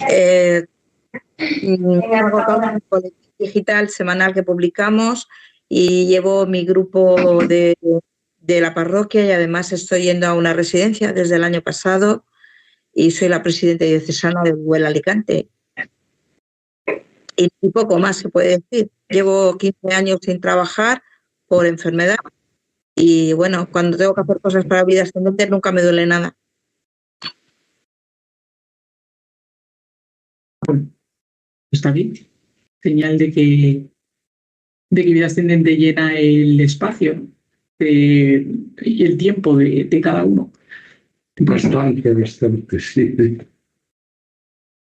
Eh, Hago todo un boletín digital semanal que publicamos y llevo mi grupo de la parroquia y además estoy yendo a una residencia desde el año pasado y soy la presidenta diocesana de Huelva Alicante. Y poco más se puede decir. Llevo 15 años sin trabajar por enfermedad y bueno, cuando tengo que hacer cosas para vida ascendente nunca me duele nada. Está bien. Señal de que vida ascendente llena el espacio y el tiempo de cada uno. Bastante, sí.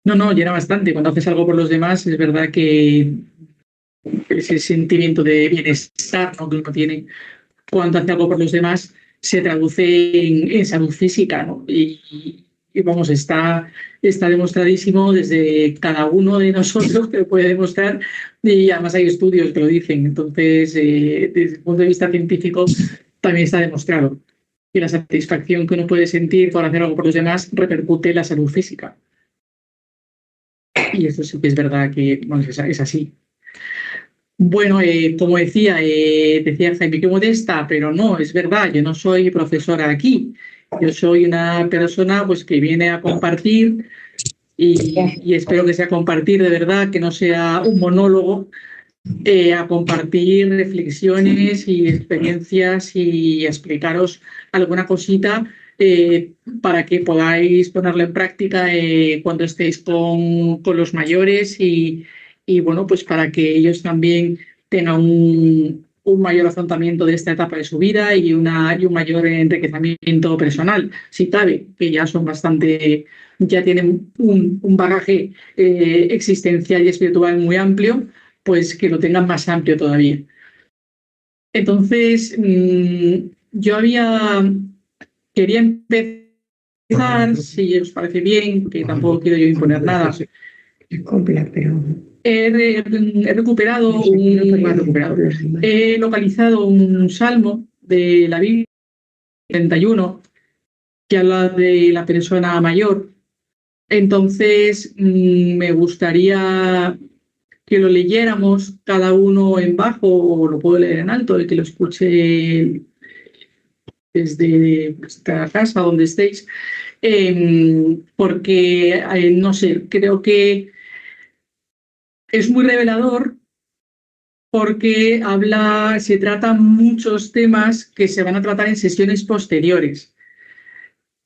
No, llena bastante. Cuando haces algo por los demás, es verdad que ese sentimiento de bienestar, ¿no?, que uno tiene cuando hace algo por los demás se traduce en salud física, ¿no? Y vamos, está demostradísimo desde cada uno de nosotros que lo puede demostrar y además hay estudios que lo dicen. Entonces, desde el punto de vista científico, también está demostrado que la satisfacción que uno puede sentir por hacer algo por los demás repercute en la salud física. Y eso sí que es verdad que bueno, es así. Bueno, como decía Jaime, qué modesta, pero no, es verdad, yo no soy profesora aquí. Yo soy una persona pues, que viene a compartir y espero que sea compartir de verdad, que no sea un monólogo, a compartir reflexiones y experiencias y explicaros alguna cosita para que podáis ponerlo en práctica cuando estéis con los mayores y bueno, pues para que ellos también tengan un mayor afrontamiento de esta etapa de su vida y un mayor enriquecimiento personal, si cabe, que ya son bastante, ya tienen un bagaje existencial y espiritual muy amplio, pues que lo tengan más amplio todavía. Entonces, yo quería empezar, si os parece bien, que tampoco quiero yo imponer nada. He localizado un salmo de la Biblia 31 que habla de la persona mayor. Entonces, me gustaría que lo leyéramos cada uno en bajo o lo puedo leer en alto, el que lo escuche desde vuestra casa, donde estéis, porque, no sé, creo que es muy revelador porque se tratan muchos temas que se van a tratar en sesiones posteriores.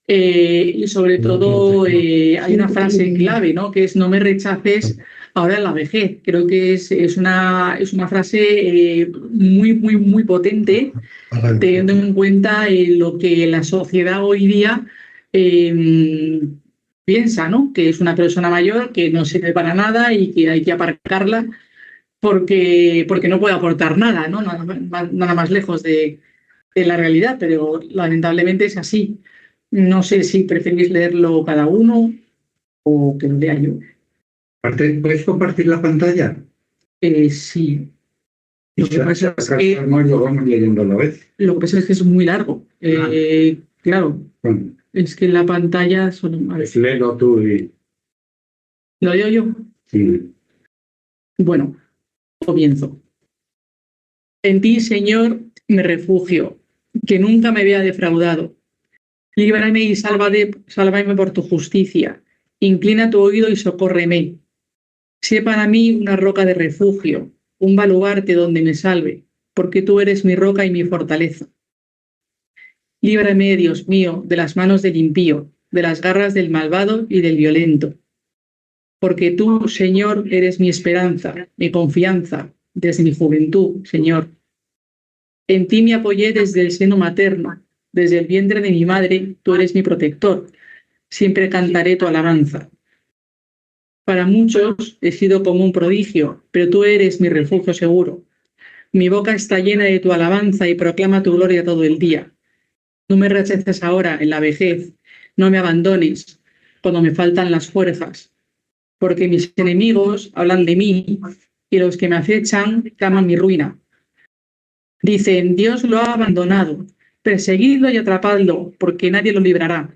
Y sobre todo hay una frase clave, ¿no?, que es no me rechaces ahora en la vejez. Creo que es una frase muy potente, teniendo en cuenta lo que la sociedad hoy día piensa, ¿no?, que es una persona mayor que no sirve para nada y que hay que aparcarla porque no puede aportar nada, ¿no?, nada más lejos de la realidad, pero lamentablemente es así. No sé si preferís leerlo cada uno o que lo lea yo. ¿Puedes compartir la pantalla? Sí. Lo que pasa es que es muy largo. Claro, es que la pantalla son... Léelo tú y... ¿Lo leo yo? Sí. Bueno, comienzo. En ti, Señor, me refugio, que nunca me vea defraudado. Líbrame y sálvame por tu justicia. Inclina tu oído y socórreme. Sé para mí una roca de refugio, un baluarte donde me salve, porque tú eres mi roca y mi fortaleza. Líbrame, Dios mío, de las manos del impío, de las garras del malvado y del violento. Porque tú, Señor, eres mi esperanza, mi confianza, desde mi juventud, Señor. En ti me apoyé desde el seno materno, desde el vientre de mi madre, tú eres mi protector. Siempre cantaré tu alabanza. Para muchos he sido como un prodigio, pero tú eres mi refugio seguro. Mi boca está llena de tu alabanza y proclama tu gloria todo el día. No me rechaces ahora en la vejez, no me abandones cuando me faltan las fuerzas, porque mis enemigos hablan de mí y los que me acechan claman mi ruina. Dicen, Dios lo ha abandonado, perseguidlo y atrapadlo, porque nadie lo librará.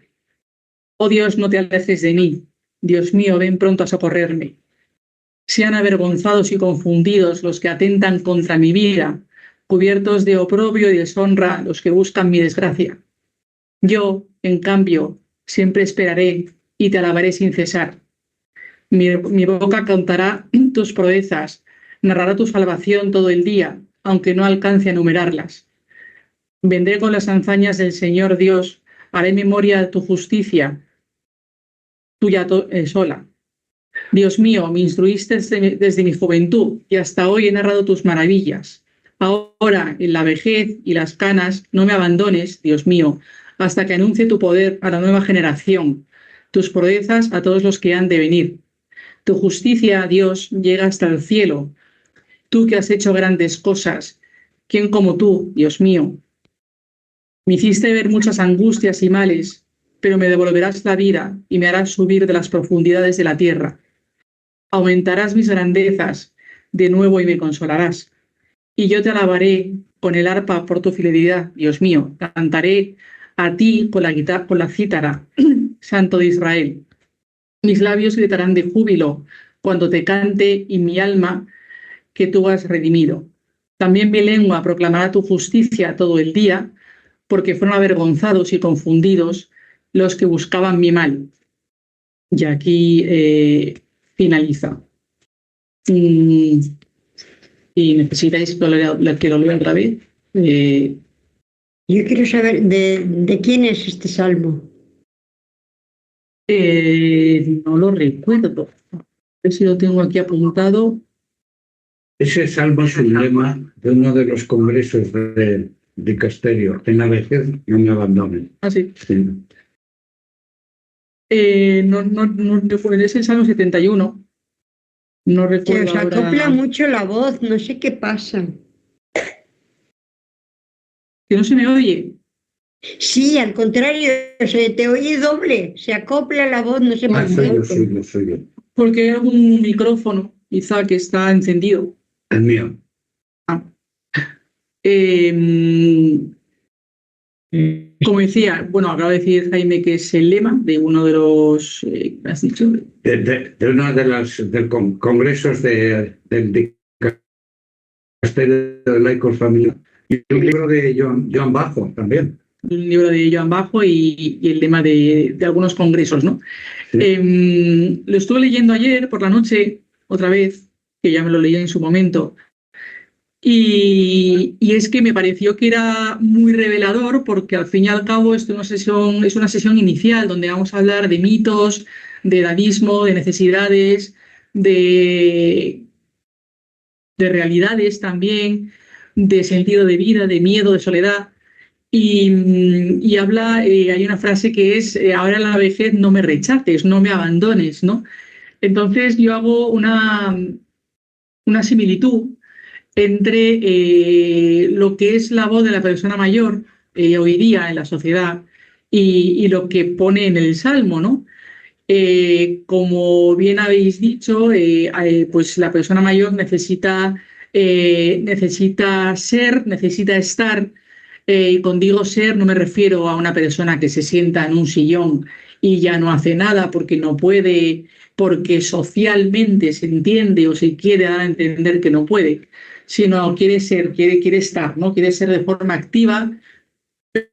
Oh Dios, no te alejes de mí, Dios mío, ven pronto a socorrerme. Sean avergonzados y confundidos los que atentan contra mi vida, cubiertos de oprobio y deshonra los que buscan mi desgracia. Yo, en cambio, siempre esperaré y te alabaré sin cesar. Mi boca contará tus proezas, narrará tu salvación todo el día, aunque no alcance a enumerarlas. Vendré con las hazañas del Señor Dios, haré memoria de tu justicia, tuya sola. Dios mío, me instruiste desde mi juventud y hasta hoy he narrado tus maravillas. Ahora, en la vejez y las canas, no me abandones, Dios mío, hasta que anuncie tu poder a la nueva generación, tus proezas a todos los que han de venir. Tu justicia, Dios, llega hasta el cielo. Tú que has hecho grandes cosas, ¿quién como tú, Dios mío? Me hiciste ver muchas angustias y males, pero me devolverás la vida y me harás subir de las profundidades de la tierra. Aumentarás mis grandezas de nuevo y me consolarás. Y yo te alabaré con el arpa por tu fidelidad, Dios mío. Cantaré a ti con la guitarra, con la cítara, Santo de Israel. Mis labios gritarán de júbilo cuando te cante y mi alma que tú has redimido. También mi lengua proclamará tu justicia todo el día, porque fueron avergonzados y confundidos los que buscaban mi mal. Y aquí finaliza. Y necesitáis que lo lea otra vez. Yo quiero saber de quién es este salmo. No lo recuerdo. A ver si lo tengo aquí apuntado. Ese salmo es un lema de uno de los congresos de Casterio. En la vejez no me abandonen. Ah, sí. Sí. No recuerdo. Es el Salmo 71. No Se recuerdo os acopla ahora. mucho la voz, no sé qué pasa. Que no se me oye. Sí, al contrario, se te oye doble, se acopla la voz, no sé por qué. Soy yo. Porque hay algún micrófono, quizá, que está encendido. El mío. Como decía, bueno, acabo de decir, Jaime, que es el lema de uno de los, ¿has dicho? De uno de los congresos del Casterio de Laicos Familia. Y un libro de Joan Bajo también. Un libro de Joan Bajo y el lema de algunos congresos, ¿no? Sí. Lo estuve leyendo ayer por la noche, otra vez, que ya me lo leí en su momento. Y es que me pareció que era muy revelador porque al fin y al cabo es una sesión inicial donde vamos a hablar de mitos, de edadismo, de necesidades, de realidades también, de sentido de vida, de miedo, de soledad. Y habla, hay una frase que es, ahora en la vejez no me rechaces, no me abandones, ¿no? Entonces yo hago una similitud entre lo que es la voz de la persona mayor hoy día en la sociedad y lo que pone en el Salmo, ¿no? Como bien habéis dicho, pues la persona mayor necesita ser, necesita estar, y con digo ser no me refiero a una persona que se sienta en un sillón y ya no hace nada porque no puede, porque socialmente se entiende o se quiere dar a entender que no puede, sino quiere ser, quiere estar, ¿no? Quiere ser de forma activa,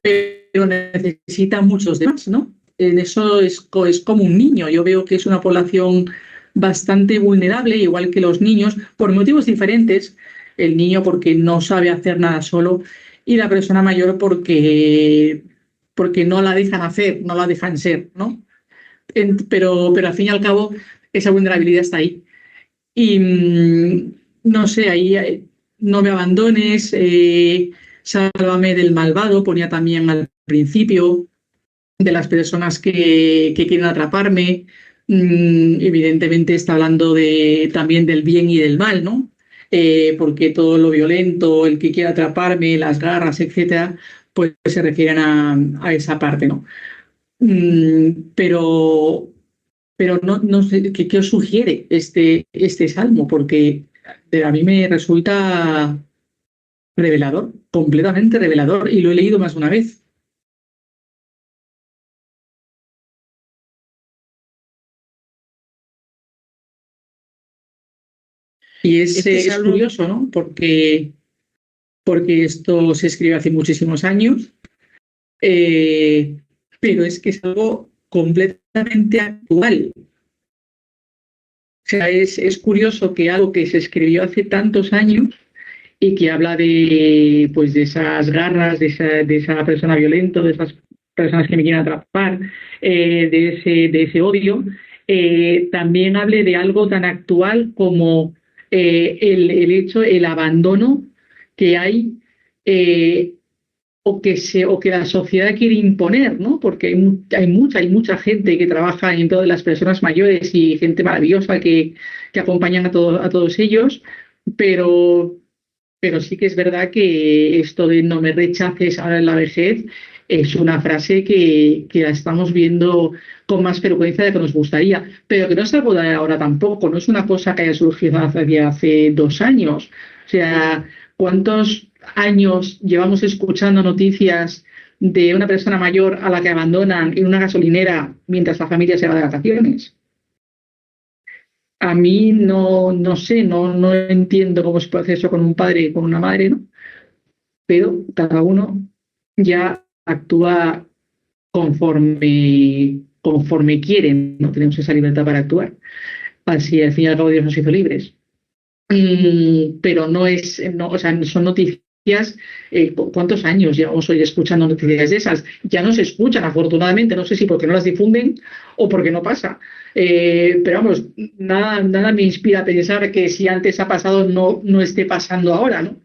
pero necesita muchos demás, ¿no? En eso es como un niño. Yo veo que es una población bastante vulnerable, igual que los niños, por motivos diferentes. El niño porque no sabe hacer nada solo y la persona mayor porque no la dejan hacer, no la dejan ser, ¿no? Pero al fin y al cabo esa vulnerabilidad está ahí. Y no sé, ahí no me abandones, sálvame del malvado, ponía también al principio, de las personas que quieren atraparme. Evidentemente está hablando también del bien y del mal, ¿no? Porque todo lo violento, el que quiera atraparme, las garras, etcétera, pues se refieren a esa parte, ¿no? Pero no sé, ¿qué os sugiere este salmo? Porque a mí me resulta revelador, completamente revelador, y lo he leído más de una vez. Y es salmo, curioso, ¿no? Porque esto se escribió hace muchísimos años, pero es que es algo completamente actual. O sea, es curioso que algo que se escribió hace tantos años y que habla de, pues, de esas garras, de esa persona violenta, de esas personas que me quieren atrapar, de ese odio, también hable de algo tan actual como el hecho, el abandono que hay, eh, o que la sociedad quiere imponer, ¿no? Porque hay mucha gente que trabaja en todas las personas mayores y gente maravillosa que acompañan a todos ellos, pero sí que es verdad que esto de no me rechaces ahora en la vejez es una frase que la estamos viendo con más frecuencia de lo que nos gustaría, pero que no es algo de ahora tampoco, no es una cosa que haya surgido hace 2 años. O sea, ¿cuántos años llevamos escuchando noticias de una persona mayor a la que abandonan en una gasolinera mientras la familia se va de vacaciones? A mí no sé, no entiendo cómo se puede hacer eso con un padre y con una madre, ¿no? Pero cada uno ya actúa conforme quieren, no tenemos esa libertad para actuar. Así, al fin y al cabo, Dios nos hizo libres. Pero o sea, son noticias. ¿Cuántos años llevamos hoy escuchando noticias de esas? Ya no se escuchan, afortunadamente, no sé si porque no las difunden o porque no pasa. Pero vamos, nada me inspira a pensar que si antes ha pasado no esté pasando ahora, ¿no?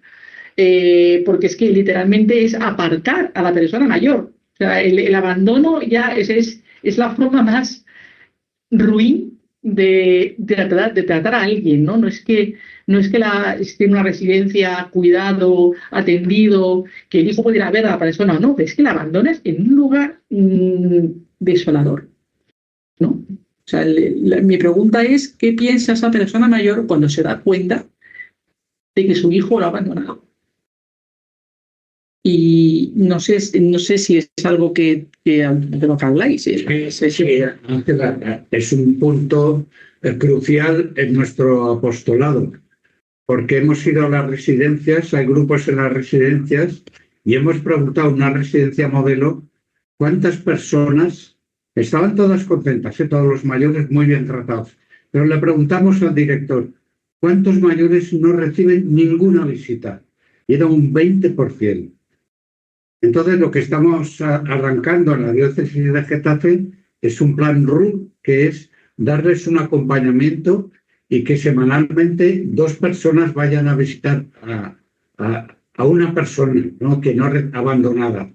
Porque es que literalmente es apartar a la persona mayor. O sea, el abandono ya es la forma más ruin de tratar a alguien, ¿no? No es que esté en una residencia, cuidado, atendido, que el hijo puede ir a ver a la persona, no, es que la abandonas en un lugar desolador, ¿no? O sea, mi pregunta es, ¿qué piensa esa persona mayor cuando se da cuenta de que su hijo lo ha abandonado? Y no sé si es algo de lo que habláis. Sí, Ángela, es un punto crucial en nuestro apostolado, porque hemos ido a las residencias, hay grupos en las residencias, y hemos preguntado en una residencia modelo cuántas personas, estaban todas contentas, todos los mayores muy bien tratados, pero le preguntamos al director, ¿cuántos mayores no reciben ninguna visita? Y era un 20%. Entonces, lo que estamos arrancando en la diócesis de Getafe es un plan RU, que es darles un acompañamiento y que semanalmente 2 personas vayan a visitar a una persona, ¿no? Que no abandonada.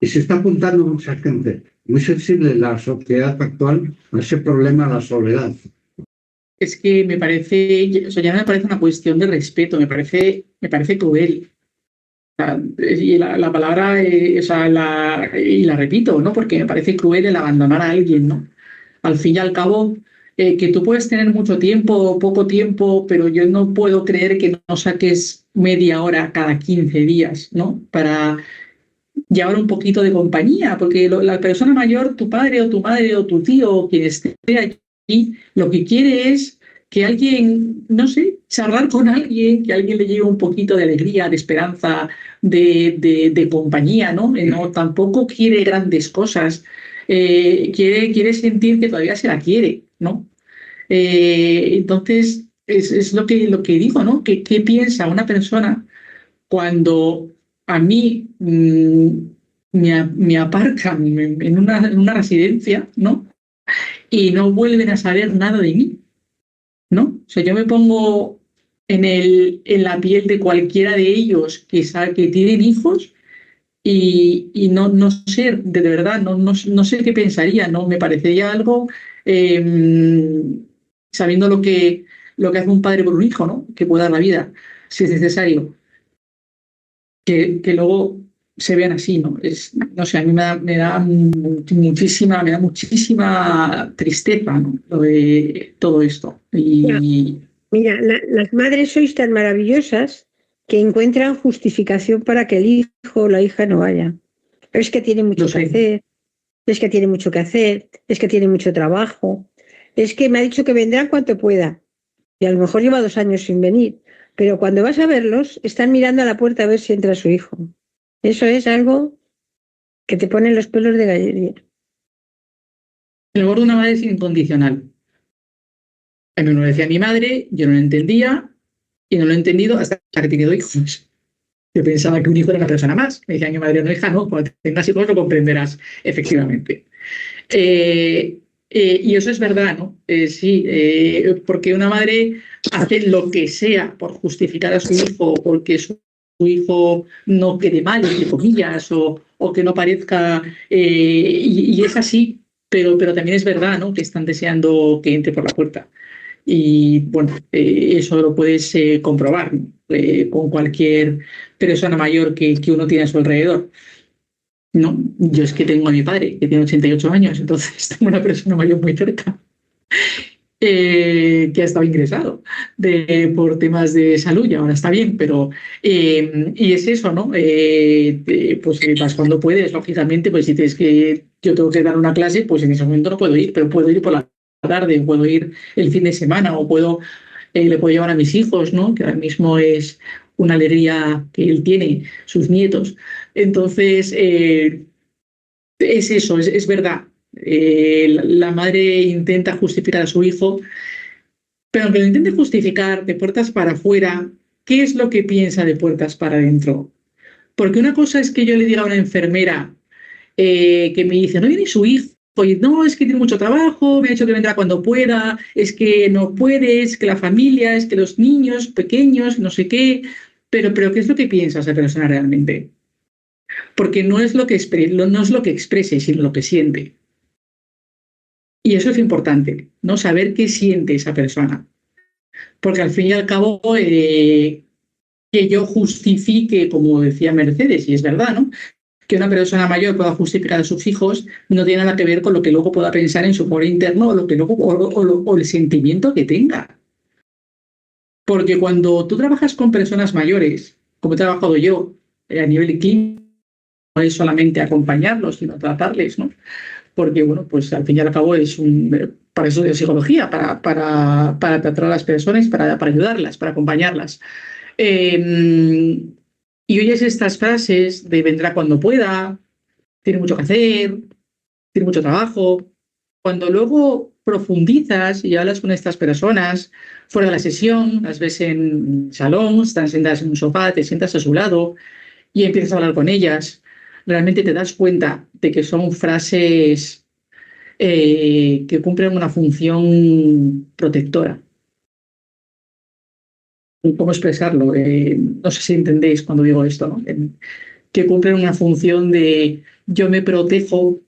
Y se está apuntando mucha gente, muy sensible en la sociedad actual a ese problema de la soledad. Es que me parece, o sea, ya no me parece una cuestión de respeto, me parece cruel. Y la palabra, o sea, y la repito, ¿no? Porque me parece cruel el abandonar a alguien, ¿no? Al fin y al cabo, que tú puedes tener mucho tiempo o poco tiempo, pero yo no puedo creer que no saques media hora cada 15 días, ¿no? Para llevar un poquito de compañía, porque la persona mayor, tu padre o tu madre o tu tío o quien esté aquí, lo que quiere es que alguien, no sé, charlar con alguien, que alguien le lleve un poquito de alegría, de esperanza, de compañía, ¿no? No, tampoco quiere grandes cosas, quiere sentir que todavía se la quiere, ¿no? Entonces, es lo que digo, ¿no? ¿Qué piensa una persona cuando a mí me aparcan en una residencia, ¿no? Y no vuelven a saber nada de mí, ¿no? O sea, yo me pongo en la piel de cualquiera de ellos que tienen hijos y no sé, de verdad, no sé qué pensaría, ¿no? Me parecería algo, sabiendo lo que hace un padre por un hijo, ¿no? Que puede dar la vida, si es necesario, que luego se vean así, ¿no? No sé, a mí me da muchísima tristeza, ¿no? Lo de todo esto. Mira, las madres sois tan maravillosas que encuentran justificación para que el hijo o la hija no vaya. Pero es que tiene mucho que hacer, es que tiene mucho que hacer, es que tiene mucho trabajo, es que me ha dicho que vendrán cuanto pueda. y a lo mejor lleva 2 años sin venir, pero cuando vas a verlos, están mirando a la puerta a ver si entra su hijo. Eso es algo que te pone los pelos de gallina. El amor de una madre es incondicional. A mí me lo decía mi madre, yo no lo entendía y no lo he entendido hasta que he tenido hijos. Yo pensaba que un hijo era una persona más. Me decía mi madre, no, hija, no, cuando tengas hijos lo comprenderás, efectivamente. Y eso es verdad, ¿no? Sí, porque una madre hace lo que sea por justificar a su hijo, porque su hijo no quede mal, entre comillas, o que no parezca. Y es así, pero también es verdad, ¿no? Que están deseando que entre por la puerta. Y bueno, eso lo puedes comprobar, ¿no? Con cualquier persona mayor que uno tiene a su alrededor. No, yo es que tengo a mi padre, que tiene 88 años, entonces tengo una persona mayor muy cerca, que ha estado ingresado por temas de salud y ahora está bien, pero y es eso, ¿no? Pues vas cuando puedes, lógicamente, pues si tienes que, yo tengo que dar una clase, pues en ese momento no puedo ir, pero puedo ir por la tarde, puedo ir el fin de semana o le puedo llevar a mis hijos, ¿no? Que ahora mismo es una alegría que él tiene, sus nietos. Entonces, es eso, es verdad. La madre intenta justificar a su hijo, pero aunque lo intente justificar de puertas para afuera, ¿qué es lo que piensa de puertas para adentro? Porque una cosa es que yo le diga a una enfermera que me dice, no viene su hijo, y no, es que tiene mucho trabajo, me ha dicho que vendrá cuando pueda, es que no puede, es que la familia, es que los niños pequeños, no sé qué, pero ¿qué es lo que piensa esa persona realmente? Porque no es lo que exprese, sino lo que siente. Y eso es importante, ¿no? Saber qué siente esa persona. Porque al fin y al cabo, que yo justifique, como decía Mercedes, y es verdad, ¿no? Que una persona mayor pueda justificar a sus hijos no tiene nada que ver con lo que luego pueda pensar en su foro interno o, lo que luego, o el sentimiento que tenga. Porque cuando tú trabajas con personas mayores, como he trabajado yo a nivel clínico, no es solamente acompañarlos, sino tratarles, ¿no? Porque, bueno, pues al fin y al cabo para eso de psicología, para tratar a las personas, para ayudarlas, para acompañarlas. Y oyes estas frases de vendrá cuando pueda, tiene mucho que hacer, tiene mucho trabajo. Cuando luego profundizas y hablas con estas personas fuera de la sesión, las ves en salón, están sentadas en un sofá, te sientas a su lado y empiezas a hablar con ellas, realmente te das cuenta de que son frases que cumplen una función protectora. ¿Cómo expresarlo? No sé si entendéis cuando digo esto, ¿no? Que cumplen una función de yo me protejo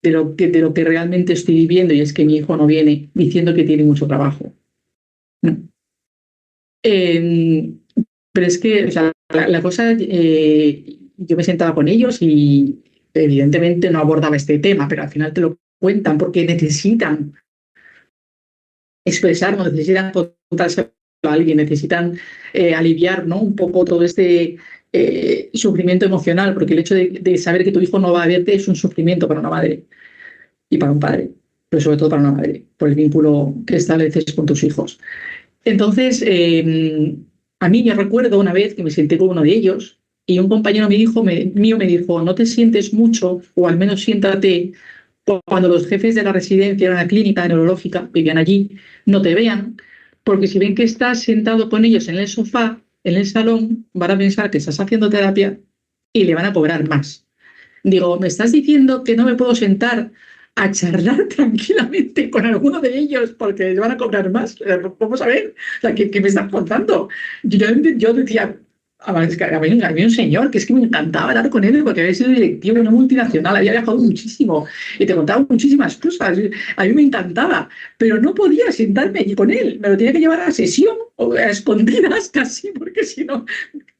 de lo que realmente estoy viviendo, y es que mi hijo no viene diciendo que tiene mucho trabajo. ¿No? Pero es que, o sea, la cosa, yo me sentaba con ellos y evidentemente no abordaba este tema, pero al final te lo cuentan porque necesitan expresarlo, necesitan contárselo a alguien, necesitan aliviar, ¿no? Un poco todo este sufrimiento emocional, porque el hecho de saber que tu hijo no va a verte es un sufrimiento para una madre y para un padre, pero sobre todo para una madre, por el vínculo que estableces con tus hijos. Entonces, a mí yo recuerdo una vez que me senté con uno de ellos y un compañero mío me dijo, no te sientes mucho, o al menos siéntate cuando los jefes de la residencia de una clínica neurológica, vivían allí, no te vean, porque si ven que estás sentado con ellos en el sofá, en el salón, van a pensar que estás haciendo terapia y le van a cobrar más. Digo, ¿me estás diciendo que no me puedo sentar a charlar tranquilamente con alguno de ellos porque les van a cobrar más? Vamos a ver, o sea, ¿qué me estás contando? Yo decía, había un señor que es que me encantaba hablar con él porque había sido directivo de una multinacional, había viajado muchísimo y te contaba muchísimas cosas. A mí me encantaba, pero no podía sentarme allí con él, me lo tenía que llevar a la sesión o a escondidas casi, porque si no,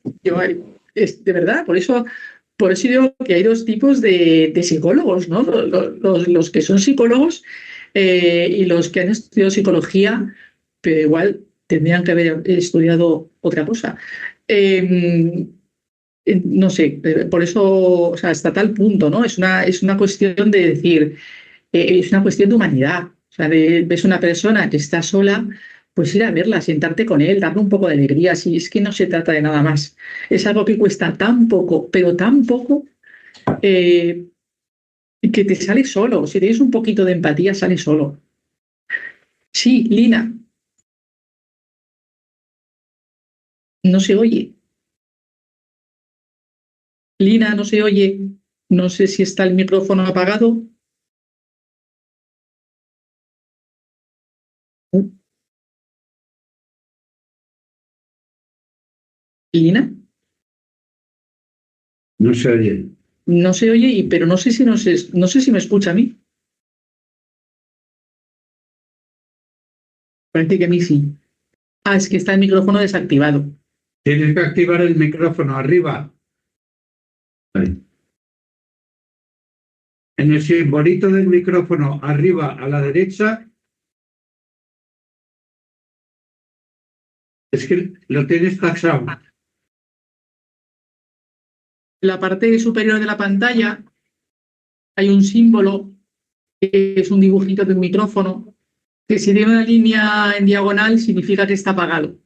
de verdad, por eso digo que hay dos tipos de psicólogos, ¿no? Los que son psicólogos y los que han estudiado psicología, pero igual tendrían que haber estudiado otra cosa. No sé, por eso, o sea, hasta tal punto, ¿no? Es una cuestión de decir, es una cuestión de humanidad. O sea, ves una persona que está sola, pues ir a verla, sentarte con él, darle un poco de alegría. Si es que no se trata de nada más. Es algo que cuesta tan poco, pero tan poco, que te sale solo. Si tienes un poquito de empatía, sale solo. Sí, Lina, no se oye. Lina, no se oye. No sé si está el micrófono apagado. Lina, No se oye. no se oye, pero no sé si no sé si me escucha a mí. Parece que a mí sí. Ah, es que está el micrófono desactivado. Tienes que activar el micrófono arriba. Ahí. En el simbolito del micrófono arriba a la derecha, es que lo tienes tachado. En la parte superior de la pantalla hay un símbolo que es un dibujito de un micrófono, que si tiene una línea en diagonal significa que está apagado.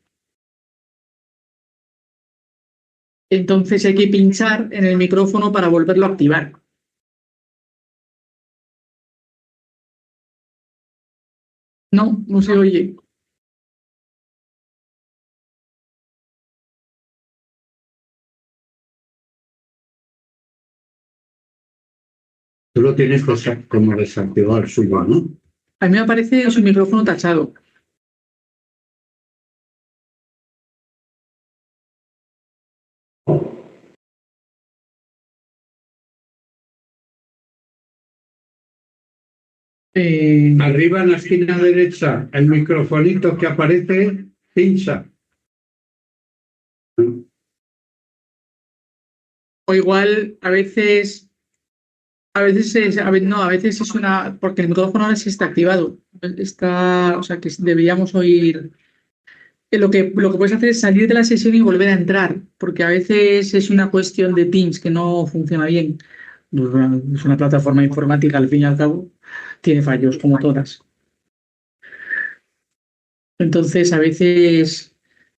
Entonces hay que pinchar en el micrófono para volverlo a activar. No, no se oye. Tú lo tienes como desactivado el suyo, ¿no? A mí me aparece su micrófono tachado. Arriba en la esquina derecha, el microfonito que aparece, pincha. O igual a veces es una, porque el micrófono ahora sí está activado. Está, o sea que deberíamos oír. Lo que puedes hacer es salir de la sesión y volver a entrar, porque a veces es una cuestión de Teams que no funciona bien. Es una plataforma informática, al fin y al cabo, tiene fallos, como todas. Entonces, a veces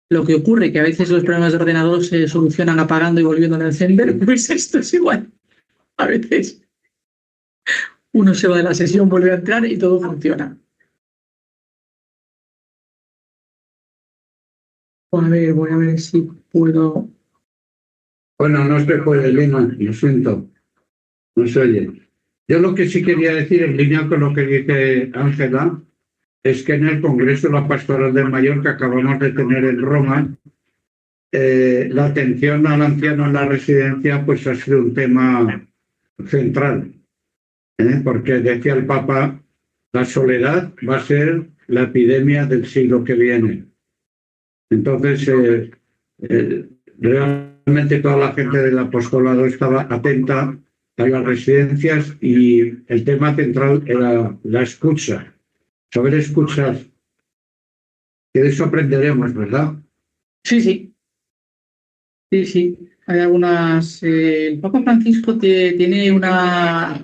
lo que ocurre, que a veces los problemas de ordenador se solucionan apagando y volviendo a encender, pues esto es igual. A veces uno se va de la sesión, vuelve a entrar y todo funciona. Voy a ver si puedo. Bueno, no se puede, Lina, lo siento. No se oye. Yo lo que sí quería decir, en línea con lo que dice Ángela, es que en el Congreso de la Pastoral del Mayor que acabamos de tener en Roma, la atención al anciano en la residencia pues ha sido un tema central, porque decía el Papa, la soledad va a ser la epidemia del siglo que viene. Entonces, realmente toda la gente del apostolado estaba atenta a las residencias y el tema central era la escucha, saber escuchar. Que de eso aprenderemos, ¿verdad? Sí, sí. Sí, sí, hay algunas. El Papa Francisco tiene unas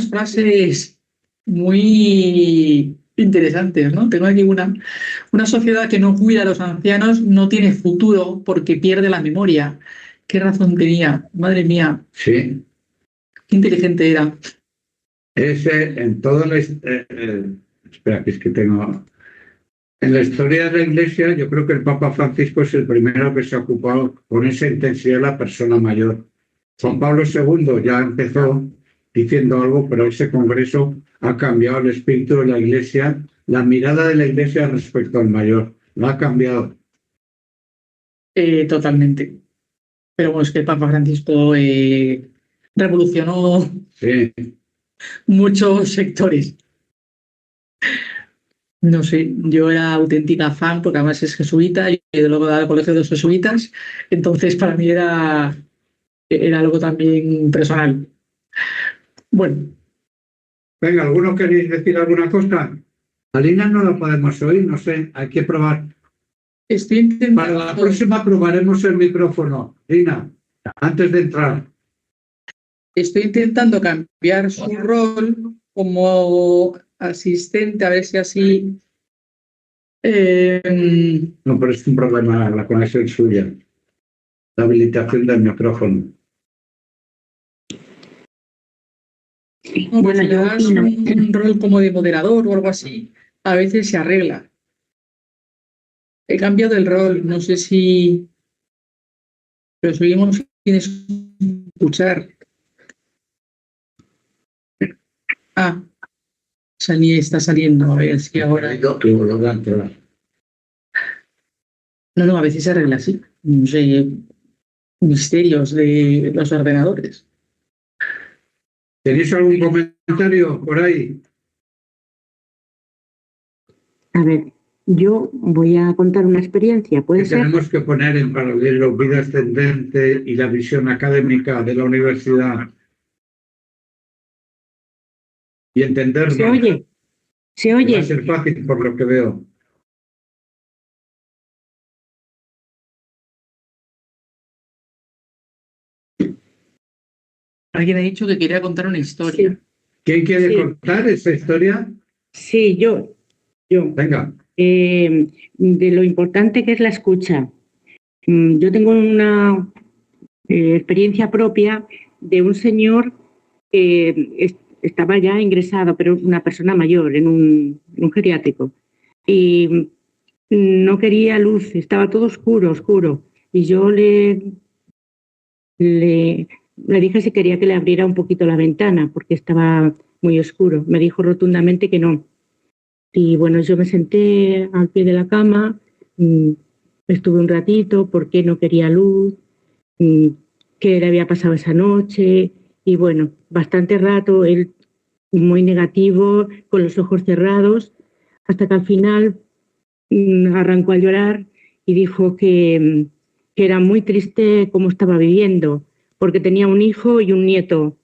frases muy interesantes, ¿no? Tengo aquí una sociedad que no cuida a los ancianos no tiene futuro porque pierde la memoria. ¿Qué razón tenía? Madre mía, Sí. qué inteligente era. Ese, en todo espera, que es que tengo. En la historia de la Iglesia, yo creo que el Papa Francisco es el primero que se ha ocupado con esa intensidad de la persona mayor. Juan Pablo II ya empezó diciendo algo, pero ese congreso ha cambiado el espíritu de la Iglesia, la mirada de la Iglesia respecto al mayor. Lo ha cambiado. Totalmente. Pero bueno, es que el Papa Francisco revolucionó Sí. muchos sectores. No sé, yo era auténtica fan porque además es jesuita y luego al colegio de los jesuitas, entonces para mí era algo también personal. Bueno, Venga, ¿alguno queréis decir alguna cosa? A Lina no la podemos oír, no sé, hay que probar. estoy intentando, Para la próxima probaremos el micrófono. Lina, antes de entrar. estoy intentando cambiar su rol como asistente, a ver si así No, pero es un problema la conexión suya. La habilitación del micrófono. Bueno, yo un rol como de moderador o algo así, a veces se arregla. He cambiado el rol, no sé si... Pero seguimos sin escuchar. Ah, está saliendo, a ver si ahora... No, a veces se arregla así. No sé, misterios de los ordenadores. ¿Tenéis algún comentario por ahí? A ver, yo voy a contar una experiencia, ¿puede ser? Tenemos que poner en paralelo vida ascendente y la visión académica de la universidad y entenderlo. ¿Se oye? ¿Se oye? Va a ser fácil por lo que veo. Alguien ha dicho que quería contar una historia. Sí. ¿Quién quiere contar esa historia? Sí, yo. Venga. De lo importante que es la escucha. Yo tengo una experiencia propia de un señor que estaba ya ingresado, pero una persona mayor, en un geriátrico. Y no quería luz, estaba todo oscuro. Y yo le dije si quería que le abriera un poquito la ventana, porque estaba muy oscuro. Me dijo rotundamente que no. Y bueno, yo me senté al pie de la cama, estuve un ratito, por qué no quería luz, qué le había pasado esa noche. Y bueno, bastante rato, él muy negativo, con los ojos cerrados, hasta que al final arrancó a llorar y dijo que era muy triste cómo estaba viviendo, porque tenía un hijo y un nieto.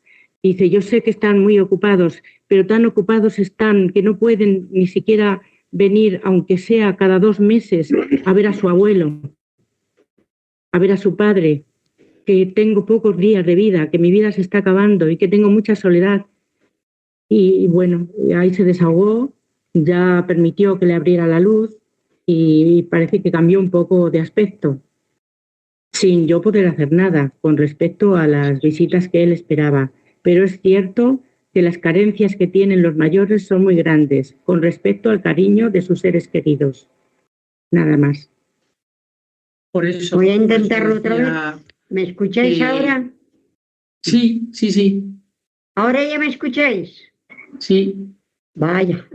Dice, yo sé que están muy ocupados, pero tan ocupados están que no pueden ni siquiera venir, aunque sea cada 2 meses, a ver a su abuelo, a ver a su padre, que tengo pocos días de vida, que mi vida se está acabando y que tengo mucha soledad. Y bueno, ahí se desahogó, ya permitió que le abriera la luz y parece que cambió un poco de aspecto, sin yo poder hacer nada con respecto a las visitas que él esperaba. Pero es cierto que las carencias que tienen los mayores son muy grandes con respecto al cariño de sus seres queridos. Nada más. Por eso, voy a intentarlo otra vez. ¿Me escucháis ahora? Sí. ¿Ahora ya me escucháis? Sí. Vaya,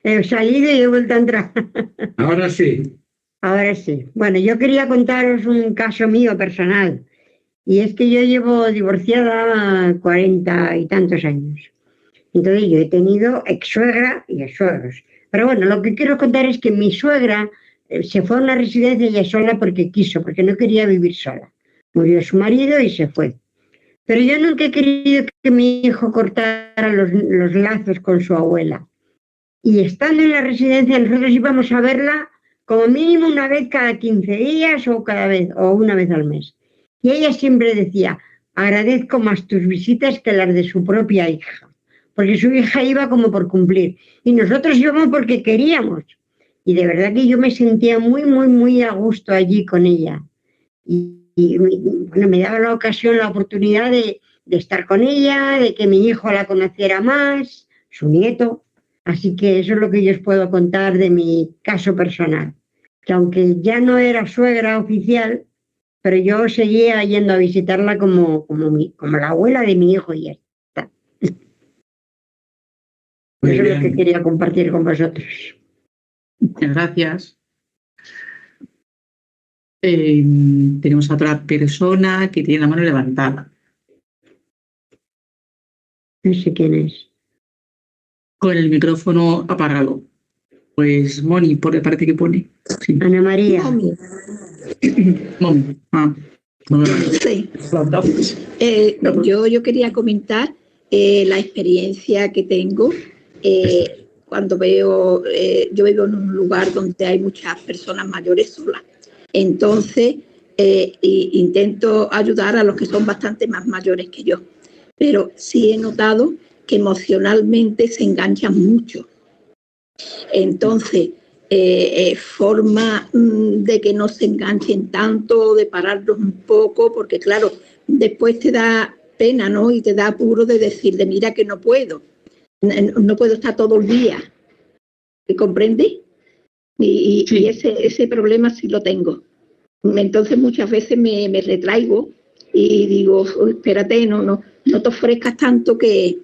he salido y he vuelto a entrar. Ahora sí. Ahora sí. Bueno, yo quería contaros un caso mío personal. Y es que yo llevo divorciada 40 y tantos años. Entonces yo he tenido ex-suegra y ex-suegros. Pero bueno, lo que quiero contar es que mi suegra se fue a una residencia ella sola porque quiso, porque no quería vivir sola. Murió su marido y se fue. Pero yo nunca he querido que mi hijo cortara los lazos con su abuela. Y estando en la residencia, nosotros íbamos a verla como mínimo una vez cada 15 días o una vez al mes. Y ella siempre decía, agradezco más tus visitas que las de su propia hija, porque su hija iba como por cumplir. Y nosotros íbamos porque queríamos. Y de verdad que yo me sentía muy, muy, muy a gusto allí con ella. Y bueno, me daba la ocasión, la oportunidad de estar con ella, de que mi hijo la conociera más, su nieto. Así que eso es lo que yo os puedo contar de mi caso personal. Que aunque ya no era suegra oficial, pero yo seguía yendo a visitarla como la abuela de mi hijo y ya está. Eso es lo que quería compartir con vosotros. Muchas gracias. Tenemos a otra persona que tiene la mano levantada. No sé quién es. Con el micrófono apagado. Pues Moni, por el parte que pone. Sí. Ana María. Moni. Sí. Yo quería comentar la experiencia que tengo cuando veo, yo vivo en un lugar donde hay muchas personas mayores solas. Entonces, intento ayudar a los que son bastante más mayores que yo. Pero sí he notado que emocionalmente se enganchan mucho. Entonces, forma de que no se enganchen tanto, de pararlos un poco, porque claro, después te da pena, ¿no? Y te da apuro de decirle, mira que no puedo estar todo el día. ¿Me comprende? Y ese problema sí lo tengo. Entonces muchas veces me retraigo y digo, espérate, no te ofrezcas tanto que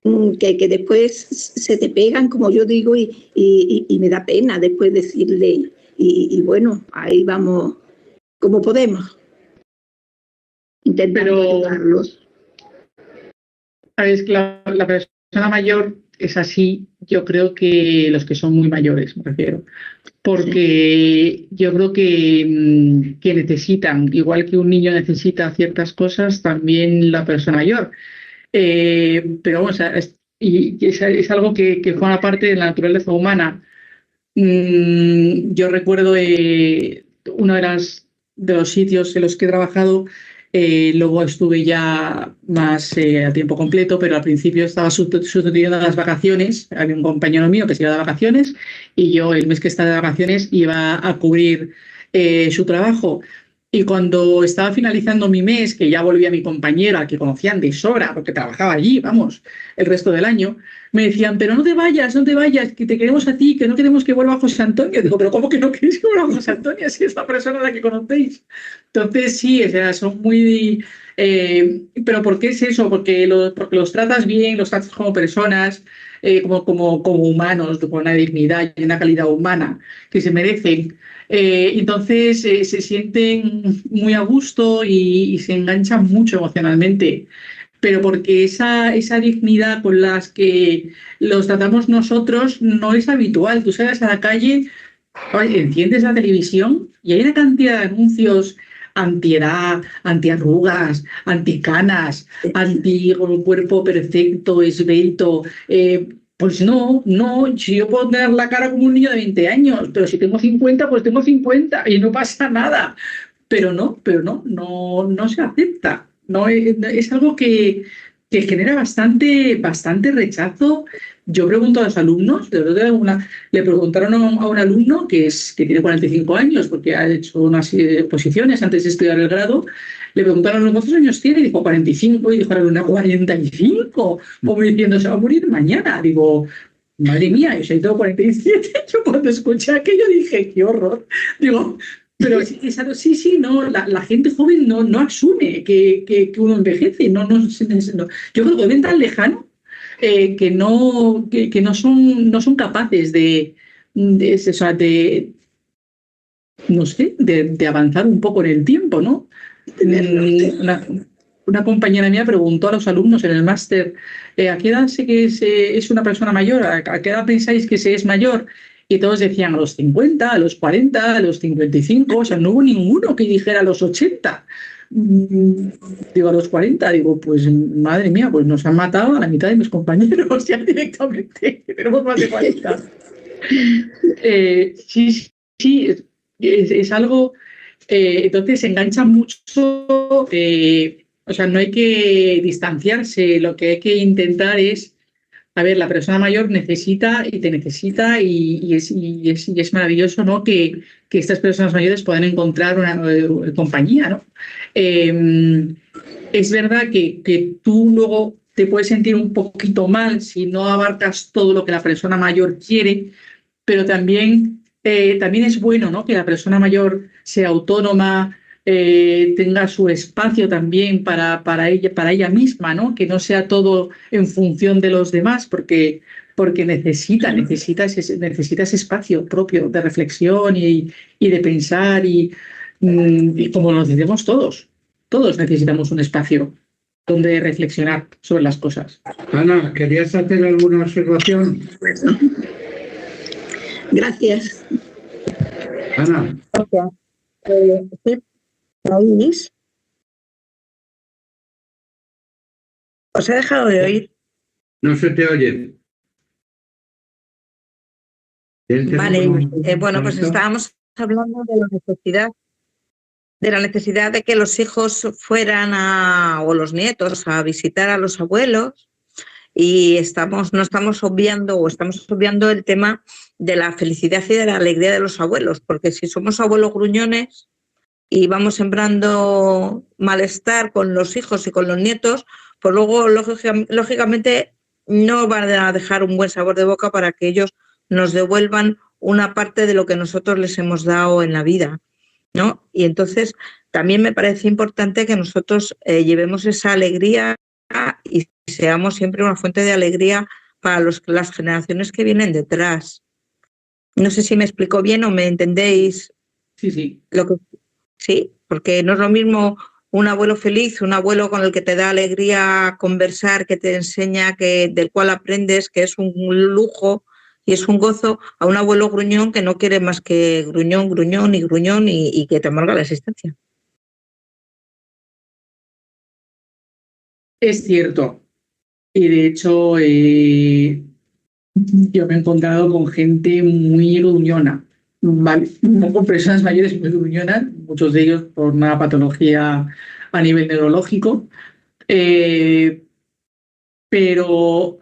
después se te pegan, como yo digo, y me da pena después decirle, y bueno, ahí vamos como podemos, intentando ayudarlos. Sabes que la persona mayor es así, yo creo que los que son muy mayores, me refiero. Porque yo creo que necesitan, igual que un niño necesita ciertas cosas, también la persona mayor. Pero vamos, es algo que forma parte de la naturaleza humana. Yo recuerdo uno de los sitios en los que he trabajado, luego estuve ya más a tiempo completo, pero al principio estaba sustituyendo las vacaciones. Había un compañero mío que se iba de vacaciones y yo el mes que estaba de vacaciones iba a cubrir su trabajo. Y cuando estaba finalizando mi mes, que ya volvía mi compañera, que conocían de sobra, porque trabajaba allí, vamos, el resto del año, me decían, pero no te vayas, que te queremos a ti, que no queremos que vuelva José Antonio. Digo, pero ¿cómo que no queréis que vuelva José Antonio si es la persona a la que conocéis? Entonces, sí, o sea, son muy... pero ¿por qué es eso? Porque los tratas bien, los tratas como personas, como humanos, con una dignidad y una calidad humana que se merecen. Entonces se sienten muy a gusto y se enganchan mucho emocionalmente, pero porque esa dignidad con las que los tratamos nosotros no es habitual. Tú sales a la calle, enciendes la televisión y hay una cantidad de anuncios antiedad, antiarrugas, anticanas, anti cuerpo perfecto, esbelto. Pues no, si yo puedo tener la cara como un niño de 20 años, pero si tengo 50, pues tengo 50 y no pasa nada. Pero no se acepta. No es algo que genera bastante rechazo. Yo pregunto a los alumnos, le preguntaron a un alumno que tiene 45 años, porque ha hecho unas posiciones antes de estudiar el grado, le preguntaron cuántos años tiene, y dijo 45, y dijo la alumna 45, como diciendo se va a morir mañana. Digo, madre mía, yo tengo 47, yo cuando escuché aquello dije, qué horror. Digo, pero sí, no, la gente joven no asume que uno envejece, no. Yo creo que ven tan lejano que no son capaces no sé, de avanzar un poco en el tiempo, ¿no? Una compañera mía preguntó a los alumnos en el máster, ¿a qué edad sé que es una persona mayor? ¿A qué edad pensáis que se es mayor? Y todos decían a los 50, a los 40, a los 55, o sea, no hubo ninguno que dijera a los 80. Digo, a los 40, digo, pues madre mía, pues nos han matado a la mitad de mis compañeros ya directamente, tenemos más de 40. Sí, es algo, entonces se engancha mucho, o sea, no hay que distanciarse, lo que hay que intentar es, a ver, la persona mayor necesita y te necesita y es maravilloso, ¿no? Que estas personas mayores puedan encontrar una compañía, ¿no? Es verdad que tú luego te puedes sentir un poquito mal si no abarcas todo lo que la persona mayor quiere, pero también es bueno, ¿no? Que la persona mayor sea autónoma, tenga su espacio también para ella misma, ¿no? Que no sea todo en función de los demás, porque necesita ese espacio propio de reflexión y de pensar y como nos decimos todos necesitamos un espacio donde reflexionar sobre las cosas. Ana, ¿querías hacer alguna observación? Gracias. Ana. Sí, ¿me oís? ¿Os he dejado de oír? No se te oye. Vale, bueno, pues estábamos hablando de la necesidad de que los hijos fueran o los nietos a visitar a los abuelos. y no estamos obviando el tema de la felicidad y de la alegría de los abuelos, porque si somos abuelos gruñones y vamos sembrando malestar con los hijos y con los nietos, pues luego lógicamente no van a dejar un buen sabor de boca para que ellos nos devuelvan una parte de lo que nosotros les hemos dado en la vida, ¿no? Y entonces también me parece importante que nosotros llevemos esa alegría y seamos siempre una fuente de alegría para las generaciones que vienen detrás. No sé si me explico bien o me entendéis. Sí. Sí, porque no es lo mismo un abuelo feliz, un abuelo con el que te da alegría conversar, que te enseña, del cual aprendes, que es un lujo y es un gozo, a un abuelo gruñón que no quiere más que gruñón y que te amarga la existencia. Es cierto. Y de hecho, yo me he encontrado con gente muy gruñona, ¿vale? Con personas mayores muy gruñonas, muchos de ellos por una patología a nivel neurológico, pero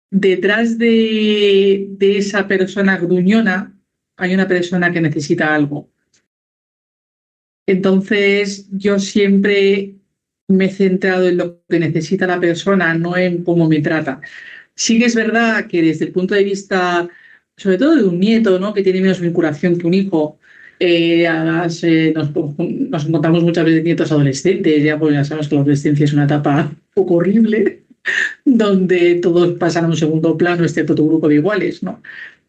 detrás de esa persona gruñona hay una persona que necesita algo. Entonces, yo siempre me he centrado en lo que necesita la persona, no en cómo me trata. Sí que es verdad que desde el punto de vista, sobre todo de un nieto, ¿no?, que tiene menos vinculación que un hijo, nos encontramos muchas veces nietos adolescentes, pues ya sabemos que la adolescencia es una etapa un poco horrible, donde todos pasan a un segundo plano, excepto tu grupo de iguales, ¿no?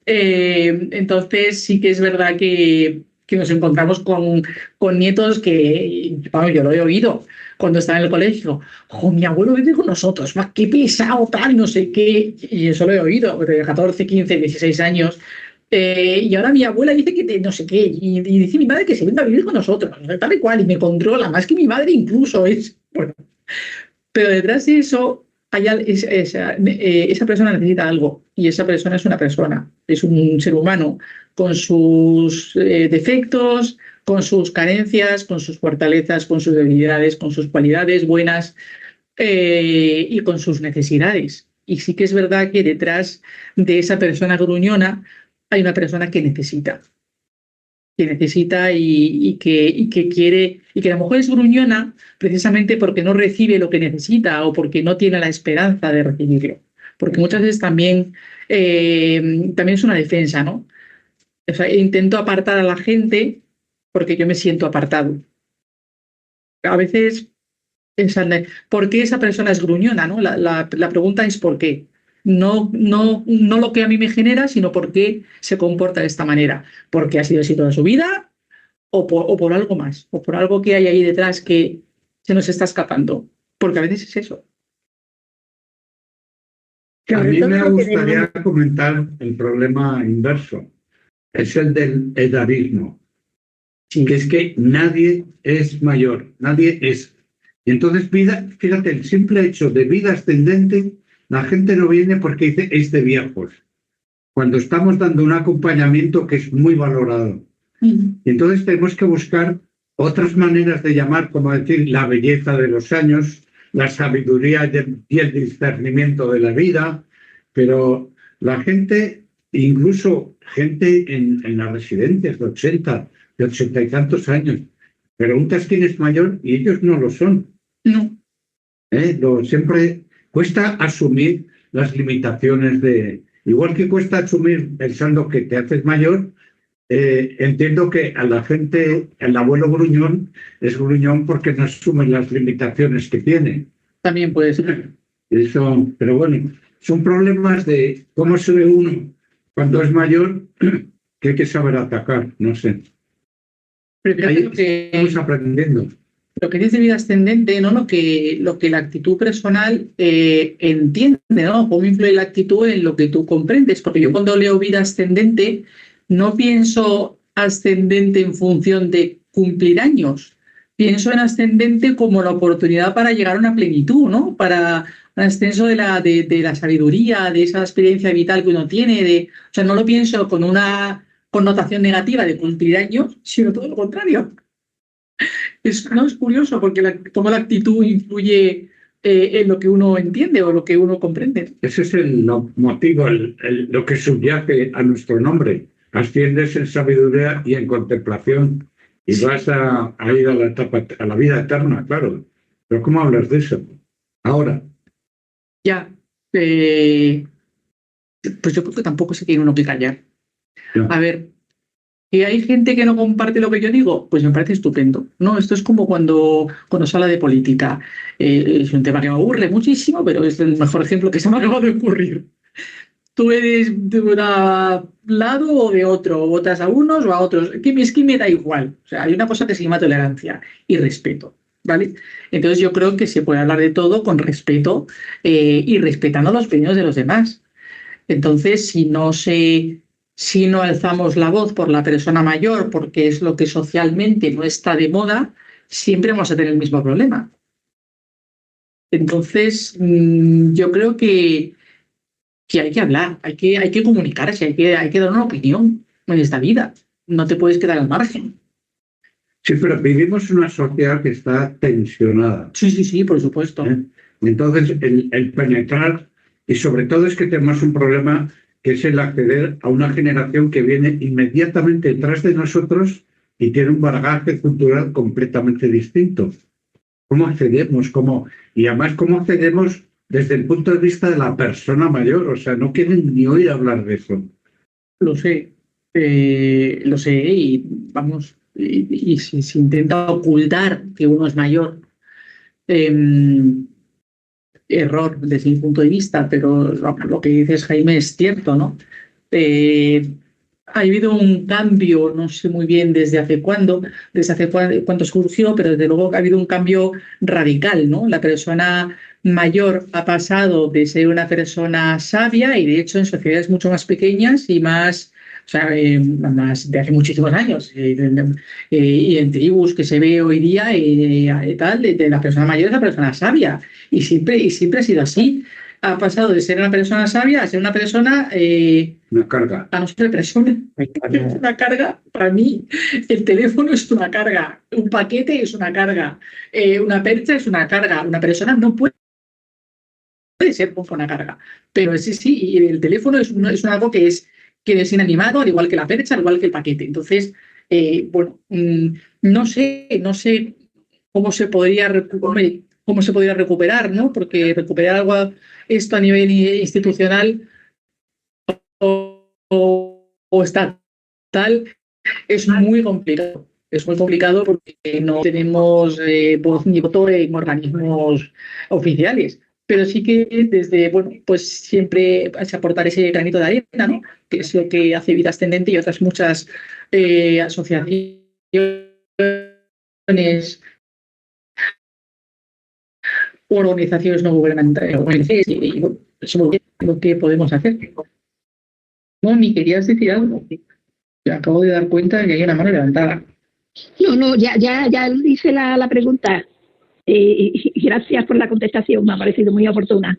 Entonces sí que es verdad que nos encontramos con nietos que, vamos, yo lo he oído cuando estaba en el colegio. Mi abuelo vive con nosotros, más qué pesado, tal, no sé qué. Y eso lo he oído, de 14, 15, 16 años. Y ahora mi abuela dice que no sé qué. Y dice mi madre que se venga a vivir con nosotros, tal y cual, y me controla, más que mi madre incluso. Bueno. Pero detrás de eso, esa persona necesita algo. Y esa persona es una persona, es un ser humano con sus defectos, con sus carencias, con sus fortalezas, con sus debilidades, con sus cualidades buenas y con sus necesidades. Y sí que es verdad que detrás de esa persona gruñona hay una persona que necesita y que quiere, y que a lo mejor es gruñona precisamente porque no recibe lo que necesita o porque no tiene la esperanza de recibirlo. Porque muchas veces también es una defensa, ¿no? O sea, intento apartar a la gente porque yo me siento apartado. A veces, ¿por qué esa persona es gruñona, ¿no? La pregunta es ¿por qué? No lo que a mí me genera, sino por qué se comporta de esta manera. Porque ha sido así toda su vida o por algo más, o por algo que hay ahí detrás que se nos está escapando. Porque a veces es eso. A mí me gustaría comentar el problema inverso. Es el del edadismo. Sí. Que es que nadie es mayor, nadie es. Y entonces, fíjate, el simple hecho de vida ascendente, la gente no viene porque dice es de viejos, cuando estamos dando un acompañamiento que es muy valorado. Y entonces tenemos que buscar otras maneras de llamar, como decir, la belleza de los años, la sabiduría y el discernimiento de la vida, pero la gente, incluso gente en las residencias de 80 y tantos años, preguntas quién es mayor y ellos no lo son. No. Siempre cuesta asumir las limitaciones igual que cuesta asumir pensando que te haces mayor. Entiendo que a la gente, el abuelo gruñón es gruñón porque no asume las limitaciones que tiene. También puede ser. Eso, pero bueno, son problemas de cómo se ve uno cuando es mayor, que hay que saber atacar, no sé. Ahí estamos aprendiendo. Lo que dice vida ascendente, ¿no? Lo que la actitud personal entiende, ¿no? Cómo influye la actitud en lo que tú comprendes. Porque yo cuando leo vida ascendente no pienso ascendente en función de cumplir años. Pienso en ascendente como la oportunidad para llegar a una plenitud, ¿no? Para un ascenso de la sabiduría, de esa experiencia vital que uno tiene. O sea, no lo pienso con una connotación negativa de cumplir años, sino todo lo contrario. Es curioso porque cómo la actitud influye en lo que uno entiende o lo que uno comprende. Ese es el motivo, lo que subyace a nuestro nombre. Asciendes en sabiduría y en contemplación y vas a ir a la etapa, a la vida eterna, claro. Pero ¿cómo hablas de eso ahora? Ya, pues yo creo que tampoco se tiene uno que callar. Ya. A ver, ¿que hay gente que no comparte lo que yo digo? Pues me parece estupendo. No, esto es como cuando se habla de política. Es un tema que me aburre muchísimo, pero es el mejor ejemplo que se me ha acabado de ocurrir. Tú eres de un lado o de otro, o votas a unos o a otros. Es que me da igual. O sea, hay una cosa que se llama tolerancia y respeto, ¿vale? Entonces yo creo que se puede hablar de todo con respeto y respetando las opiniones de los demás. Entonces, si no alzamos la voz por la persona mayor, porque es lo que socialmente no está de moda, siempre vamos a tener el mismo problema. Entonces, yo creo que hay que hablar, hay que comunicarse, hay que dar una opinión en esta vida. No te puedes quedar al margen. Sí, pero vivimos en una sociedad que está tensionada. Sí, por supuesto. Entonces, el penetrar, y sobre todo es que tenemos un problema que es el acceder a una generación que viene inmediatamente detrás de nosotros y tiene un bagaje cultural completamente distinto. ¿Cómo accedemos? Y además, ¿cómo accedemos desde el punto de vista de la persona mayor? O sea, no quieren ni oír hablar de eso. Lo sé y vamos, y se intenta ocultar que uno es mayor. Error desde mi punto de vista, pero lo que dices, Jaime, es cierto, ¿no? Ha habido un cambio, no sé muy bien desde hace cuándo surgió, pero desde luego ha habido un cambio radical, ¿no? La persona mayor ha pasado de ser una persona sabia y de hecho en sociedades mucho más pequeñas y más, o sea, más de hace muchísimos años, y en tribus que se ve hoy día, tal, de la persona mayor es la persona sabia y siempre ha sido así. Ha pasado de ser una persona sabia a ser una persona... una carga. A no ser persona. Es una carga. Para mí, el teléfono es una carga. Un paquete es una carga. Una percha es una carga. Una persona no puede ser una carga. Pero sí, y el teléfono es algo que es inanimado, al igual que la percha, al igual que el paquete. Entonces, no sé cómo se podría recuperar, ¿no? Porque recuperar algo esto a nivel institucional o estatal es muy complicado. Es muy complicado porque no tenemos voz ni voto en organismos oficiales. Pero sí que desde, pues siempre vas a aportar ese granito de arena, ¿no? Que es lo que hace Vida Ascendente y otras muchas asociaciones, organizaciones no gubernamentales, y eso es lo que podemos hacer. No, ni querías decir algo. Me acabo de dar cuenta de que hay una mano levantada. No, ya hice la pregunta. Y gracias por la contestación, me ha parecido muy oportuna.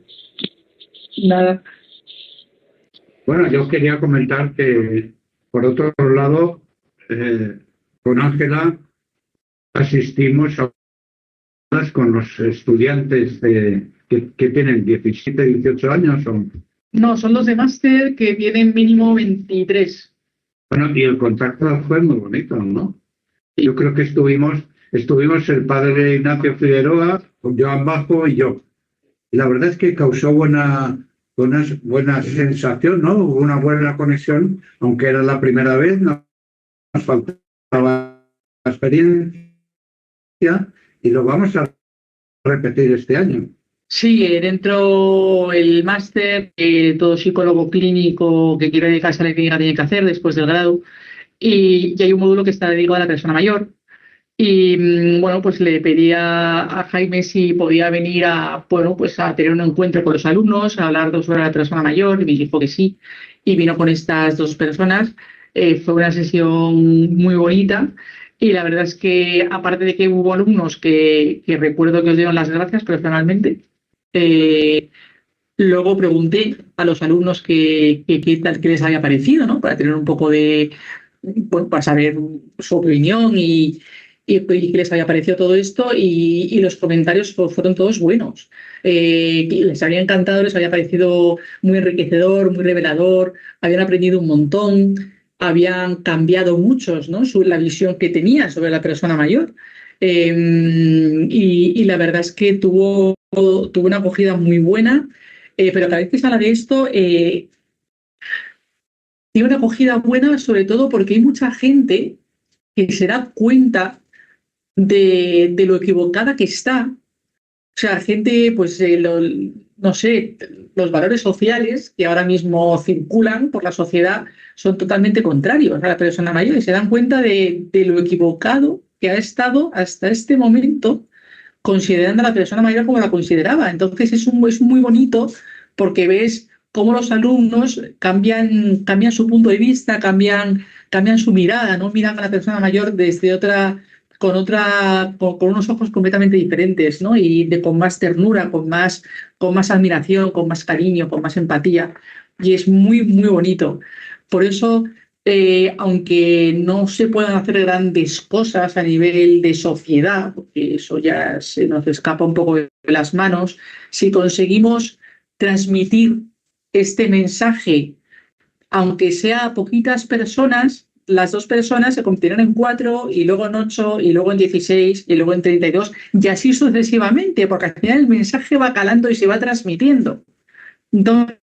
Nada. Bueno, yo quería comentar que, por otro lado, con Ángela asistimos a con los estudiantes que tienen 17, 18 años. No, son los de máster que tienen mínimo 23. Bueno, y el contacto fue muy bonito, ¿no? Yo creo que estuvimos el padre Ignacio Figueroa, Joan Bajo y yo. Y la verdad es que causó buena sensación, ¿no? Hubo una buena conexión, aunque era la primera vez, nos faltaba la experiencia y lo vamos a repetir este año. Sí, dentro el máster, todo psicólogo clínico que quiere dedicarse a la clínica tiene que hacer después del grado. Y hay un módulo que está dedicado a la persona mayor. Y pues le pedía a Jaime si podía venir a tener un encuentro con los alumnos, a hablar sobre la persona mayor, y me dijo que sí. Y vino con estas dos personas. Fue una sesión muy bonita. Y la verdad es que, aparte de que hubo alumnos que recuerdo que os dieron las gracias personalmente, luego pregunté a los alumnos qué les había parecido, ¿no? Para tener un poco de, para saber su opinión y y qué les había parecido todo esto, y los comentarios fueron todos buenos. Les había encantado, les había parecido muy enriquecedor, muy revelador, habían aprendido un montón, habían cambiado muchos, ¿no? La visión que tenían sobre la persona mayor. Y la verdad es que tuvo una acogida muy buena, pero cada vez que se habla de esto, tiene una acogida buena, sobre todo porque hay mucha gente que se da cuenta de lo equivocada que está. O sea, gente, pues, no sé, los valores sociales que ahora mismo circulan por la sociedad son totalmente contrarios a la persona mayor y se dan cuenta de lo equivocado que ha estado hasta este momento considerando a la persona mayor como la consideraba. Entonces es muy bonito porque ves cómo los alumnos cambian su punto de vista, cambian su mirada, ¿no? Miran a la persona mayor desde con unos ojos completamente diferentes, ¿no? Y con más ternura, con más admiración, con más cariño, con más empatía. Y es muy, muy bonito. Por eso, aunque no se puedan hacer grandes cosas a nivel de sociedad, porque eso ya se nos escapa un poco de las manos, si conseguimos transmitir este mensaje, aunque sea a poquitas personas, las 2 personas se convertirán en 4 y luego en 8 y luego en 16 y luego en 32 y así sucesivamente, porque al final el mensaje va calando y se va transmitiendo. Entonces,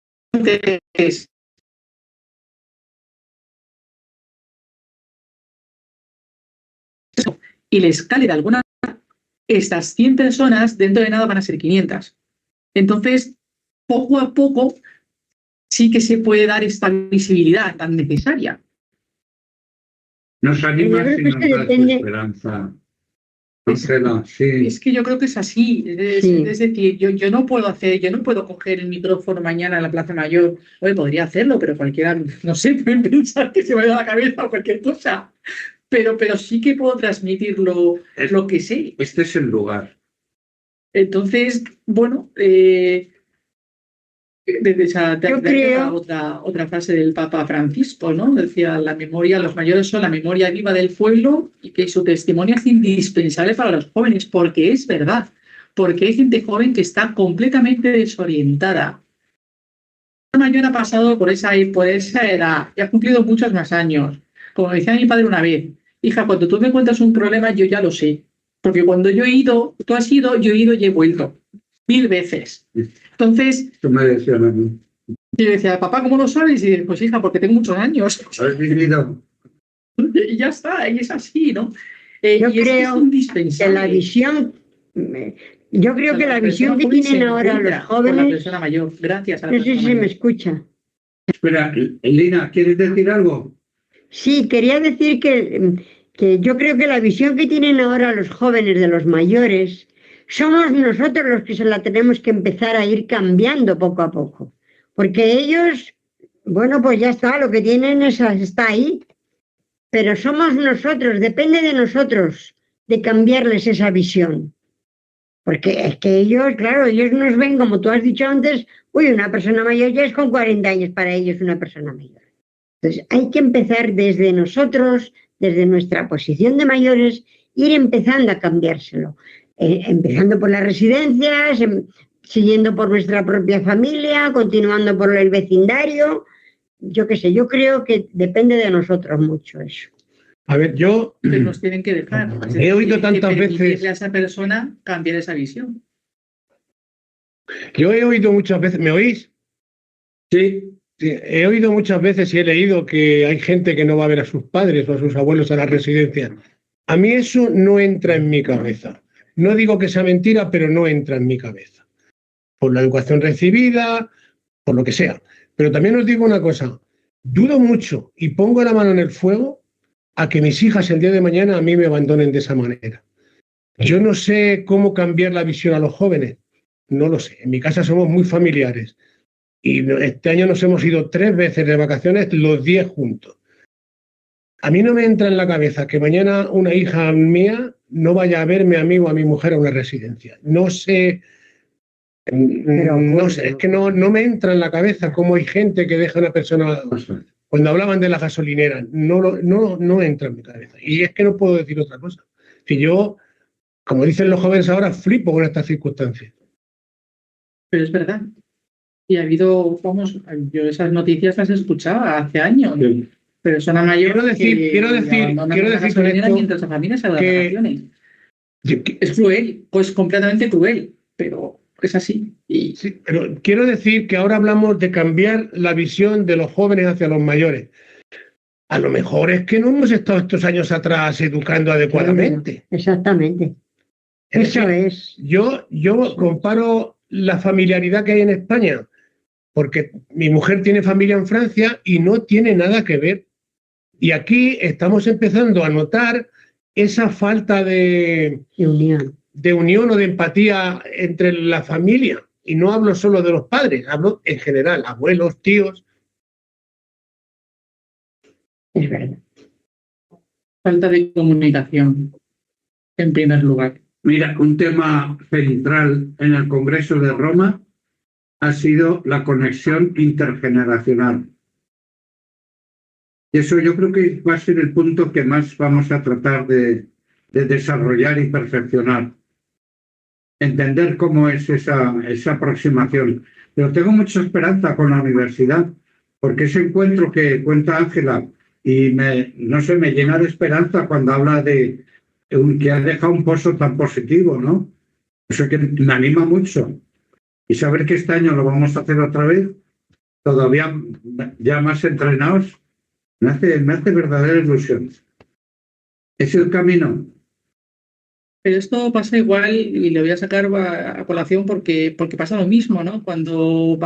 y le escale de alguna manera, estas 100 personas dentro de nada van a ser 500. Entonces, poco a poco sí que se puede dar esta visibilidad tan necesaria. Nos anima y nos da esperanza. Ángela, sí. Es que yo creo que es así. Es decir, yo no puedo coger el micrófono mañana en la Plaza Mayor. Oye, podría hacerlo, pero cualquiera, no sé, puede pensar que se me va a la cabeza o cualquier cosa. Pero sí que puedo transmitir lo que sé. Este es el lugar. Entonces, bueno, Yo creo otra frase del Papa Francisco, ¿no? Decía, los mayores son la memoria viva del pueblo y que su testimonio es indispensable para los jóvenes, porque es verdad, porque hay gente joven que está completamente desorientada. La mayor ha pasado por esa edad y ha cumplido muchos más años. Como decía mi padre una vez, hija, cuando tú me cuentas un problema, yo ya lo sé, porque cuando yo he ido y he vuelto 1000 veces. Entonces, Tú me decías a mí. Y yo decía, papá, ¿cómo lo sabes? Y dice, pues hija, porque tengo muchos años. ¿Has vivido? Y ya está, y es así, ¿no? Yo y creo es indispensable. que la visión, yo creo que la visión que tienen ahora los jóvenes. La persona mayor, gracias a la No sé persona si mayor. me escucha. Espera, Elena, ¿quieres decir algo? Sí, quería decir que yo creo que la visión que tienen ahora los jóvenes de los mayores, somos nosotros los que se la tenemos que empezar a ir cambiando poco a poco. Porque ellos, bueno, pues ya está, lo que tienen está ahí. Pero somos nosotros, depende de nosotros, de cambiarles esa visión. Porque es que ellos, claro, ellos nos ven, como tú has dicho antes, una persona mayor ya es con 40 años, para ellos una persona mayor. Entonces hay que empezar desde nosotros, desde nuestra posición de mayores, ir empezando a cambiárselo. Empezando por las residencias, siguiendo por nuestra propia familia, continuando por el vecindario. Yo qué sé, yo creo que depende de nosotros mucho eso. A ver, yo Nos tienen que dejar. he oído tantas veces veces. a esa persona cambiar esa visión. Yo he oído muchas veces. ¿Me oís? Sí. Sí, he oído muchas veces y he leído que hay gente que no va a ver a sus padres o a sus abuelos a la residencia. A mí eso no entra en mi cabeza. No digo que sea mentira, pero no entra en mi cabeza. Por la educación recibida, por lo que sea. Pero también os digo una cosa. Dudo mucho y pongo la mano en el fuego a que mis hijas el día de mañana a mí me abandonen de esa manera. Yo no sé cómo cambiar la visión a los jóvenes. No lo sé. En mi casa somos muy familiares. Y este año nos hemos ido 3 veces de vacaciones, los 10 juntos. A mí no me entra en la cabeza que mañana una hija mía no vaya a verme a mí o a mi mujer a una residencia. No sé, es que no me entra en la cabeza cómo hay gente que deja a una persona. Cuando hablaban de la gasolinera, no entra en mi cabeza. Y es que no puedo decir otra cosa. que yo, como dicen los jóvenes ahora, flipo con estas circunstancias. Pero es verdad. Y ha habido, vamos, yo esas noticias las escuchaba hace años. Sí. Persona mayor Quiero decir con esto mientras la familia se va de que- vacaciones. Es cruel, pues completamente cruel, pero es así. Y Sí, pero quiero decir que ahora hablamos de cambiar la visión de los jóvenes hacia los mayores. A lo mejor es que no hemos estado estos años atrás educando adecuadamente. Exactamente. Es Eso decir, es. yo comparo la familiaridad que hay en España, porque mi mujer tiene familia en Francia y no tiene nada que ver. Y aquí estamos empezando a notar esa falta de unión o de empatía entre la familia. Y no hablo solo de los padres, hablo en general, abuelos, tíos. Es verdad. falta de comunicación, en primer lugar. Mira, un tema central en el Congreso de Roma ha sido la conexión intergeneracional. Y eso yo creo que va a ser el punto que más vamos a tratar de desarrollar y perfeccionar. Entender cómo es esa aproximación. Pero tengo mucha esperanza con la universidad, porque ese encuentro que cuenta Ángela y me llena de esperanza cuando habla de que ha dejado un pozo tan positivo, ¿no? Eso que me anima mucho. Y saber que este año lo vamos a hacer otra vez, todavía ya más entrenados, me hace verdadera ilusión. Es el camino. Pero esto pasa igual, y le voy a sacar a colación porque pasa lo mismo, ¿no? Cuando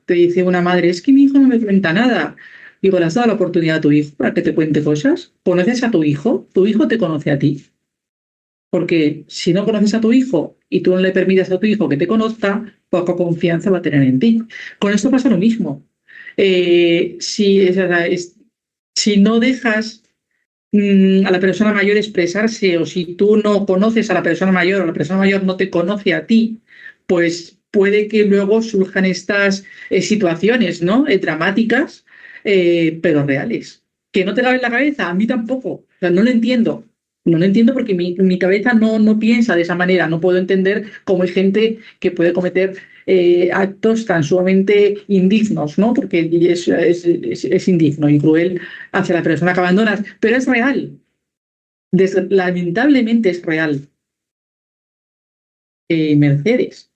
te dice una madre, es que mi hijo no me cuenta nada. Digo, ¿le has dado la oportunidad a tu hijo para que te cuente cosas? ¿Conoces a tu hijo te conoce a ti. Porque si no conoces a tu hijo y tú no le permites a tu hijo que te conozca, poca confianza va a tener en ti. Con esto pasa lo mismo. Si no dejas a la persona mayor expresarse, o si tú no conoces a la persona mayor o la persona mayor no te conoce a ti, pues puede que luego surjan estas situaciones, ¿no? Dramáticas, pero reales. Que no te cabe en la cabeza, a mí tampoco. O sea, no lo entiendo. No lo entiendo porque mi cabeza no piensa de esa manera. No puedo entender cómo hay gente que puede cometer actos tan sumamente indignos, ¿no? Porque es indigno y cruel hacia la persona que abandonas. Pero es real. Lamentablemente es real. Mercedes.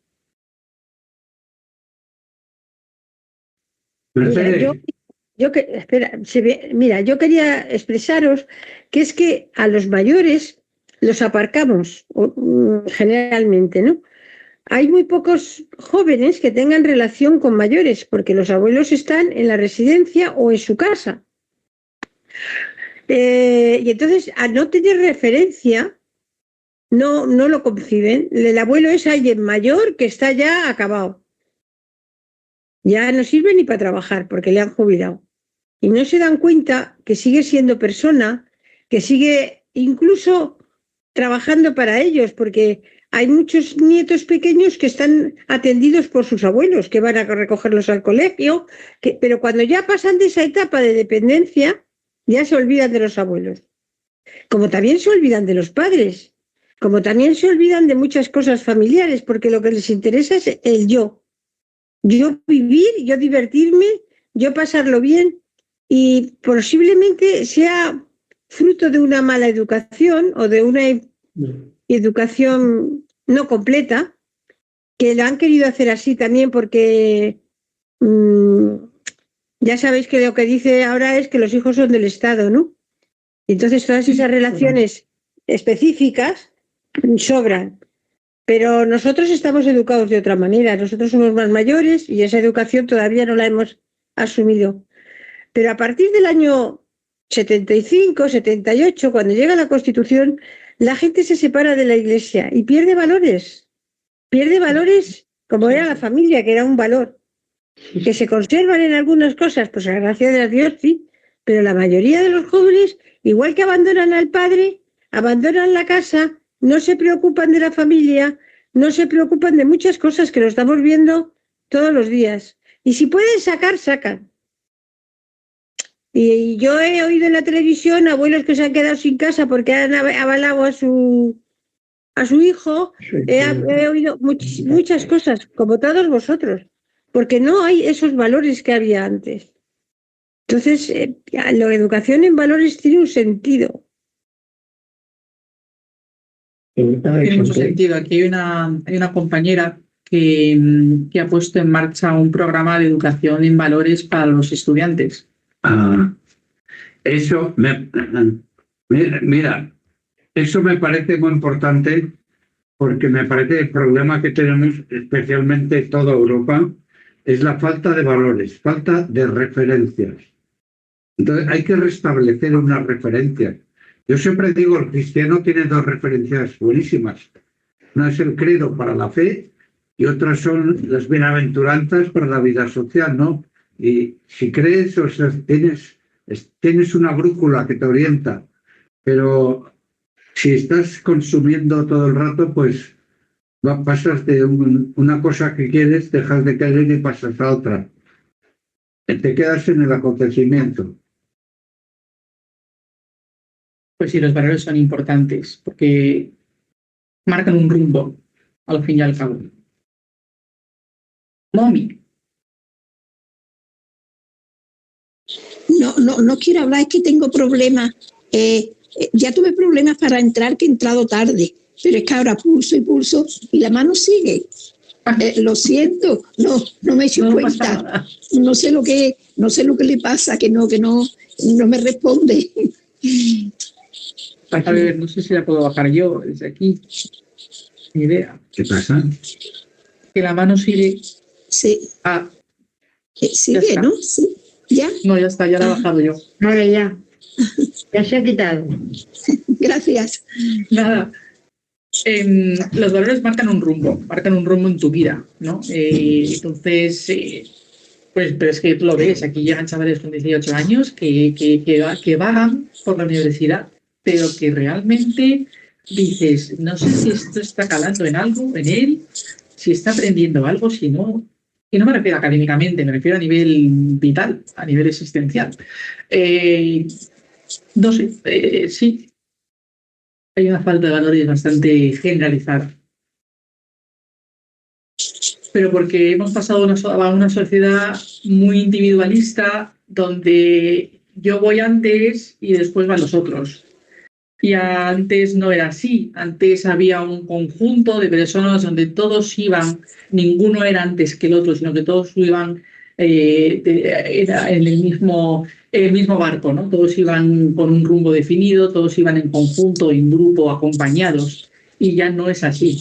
Mercedes. Mira, yo quería expresaros que es que a los mayores los aparcamos generalmente, ¿no? Hay muy pocos jóvenes que tengan relación con mayores porque los abuelos están en la residencia o en su casa. Y entonces, al no tener referencia, no lo conciben. El abuelo es alguien mayor que está ya acabado. Ya no sirve ni para trabajar porque le han jubilado. Y no se dan cuenta que sigue siendo persona, que sigue incluso trabajando para ellos, porque hay muchos nietos pequeños que están atendidos por sus abuelos, que van a recogerlos al colegio, pero cuando ya pasan de esa etapa de dependencia, ya se olvidan de los abuelos. Como también se olvidan de los padres, como también se olvidan de muchas cosas familiares, porque lo que les interesa es el yo. Yo vivir, yo divertirme, yo pasarlo bien, y posiblemente sea fruto de una mala educación o de una educación no completa, que la han querido hacer así también porque ya sabéis que lo que dice ahora es que los hijos son del Estado, ¿no? Entonces todas esas relaciones específicas sobran. Pero nosotros estamos educados de otra manera, nosotros somos más mayores y esa educación todavía no la hemos asumido. Pero a partir del año 75, 78, cuando llega la Constitución, la gente se separa de la Iglesia y pierde valores. Pierde valores como era la familia, que era un valor. Que se conservan en algunas cosas, pues a gracia de Dios, sí, pero la mayoría de los jóvenes, igual que abandonan al padre, abandonan la casa, no se preocupan de la familia, no se preocupan de muchas cosas que lo estamos viendo todos los días. Y si pueden sacar, sacan. Y yo he oído en la televisión abuelos que se han quedado sin casa porque han avalado a su hijo. He oído muchas cosas, como todos vosotros, porque no hay esos valores que había antes. Entonces, la educación en valores tiene un sentido. Tiene mucho sentido. Aquí hay una compañera que ha puesto en marcha un programa de educación en valores para los estudiantes. Eso mira, eso me parece muy importante porque me parece que el problema que tenemos, especialmente en toda Europa, es la falta de valores, falta de referencias. Entonces hay que restablecer unas referencias. Yo siempre digo, el cristiano tiene dos referencias buenísimas. Una es el credo para la fe y otras son las bienaventuranzas para la vida social, ¿no? Y si crees, o sea, tienes una brújula que te orienta, pero si estás consumiendo todo el rato, pues pasas de una cosa que quieres, dejas de querer y pasas a otra. Te quedas en el acontecimiento. Pues sí, los valores son importantes porque marcan un rumbo, al fin y al cabo. Mami. No quiero hablar, es que tengo problemas. Ya tuve problemas para entrar, que he entrado tarde, pero es que ahora pulso y pulso y la mano sigue. Lo siento, no me he hecho cuenta. No sé lo que le pasa, que no me responde. A ver, no sé si la puedo bajar yo desde aquí. Ni idea. ¿Qué pasa? Que la mano sigue. Sí. Sigue, ¿no? Sí. ¿Ya? No, ya está, ya la he bajado yo. Ahora ya. Ya se ha quitado. Gracias. Nada. Los valores marcan un rumbo en tu vida, ¿no? Entonces, pues, pero es que tú lo ves, aquí llegan chavales con 18 años que vagan por la universidad, pero que realmente dices, no sé si esto está calando en algo, en él, si está aprendiendo algo, si no. Y no me refiero académicamente, me refiero a nivel vital, a nivel existencial. No sé, sí. Hay una falta de valores bastante generalizada. Pero porque hemos pasado a una sociedad muy individualista donde yo voy antes y después van los otros. Y antes no era así. Antes había un conjunto de personas donde todos iban, ninguno era antes que el otro, sino que todos iban en el mismo barco, ¿no? Todos iban con un rumbo definido, todos iban en conjunto, en grupo, acompañados. Y ya no es así.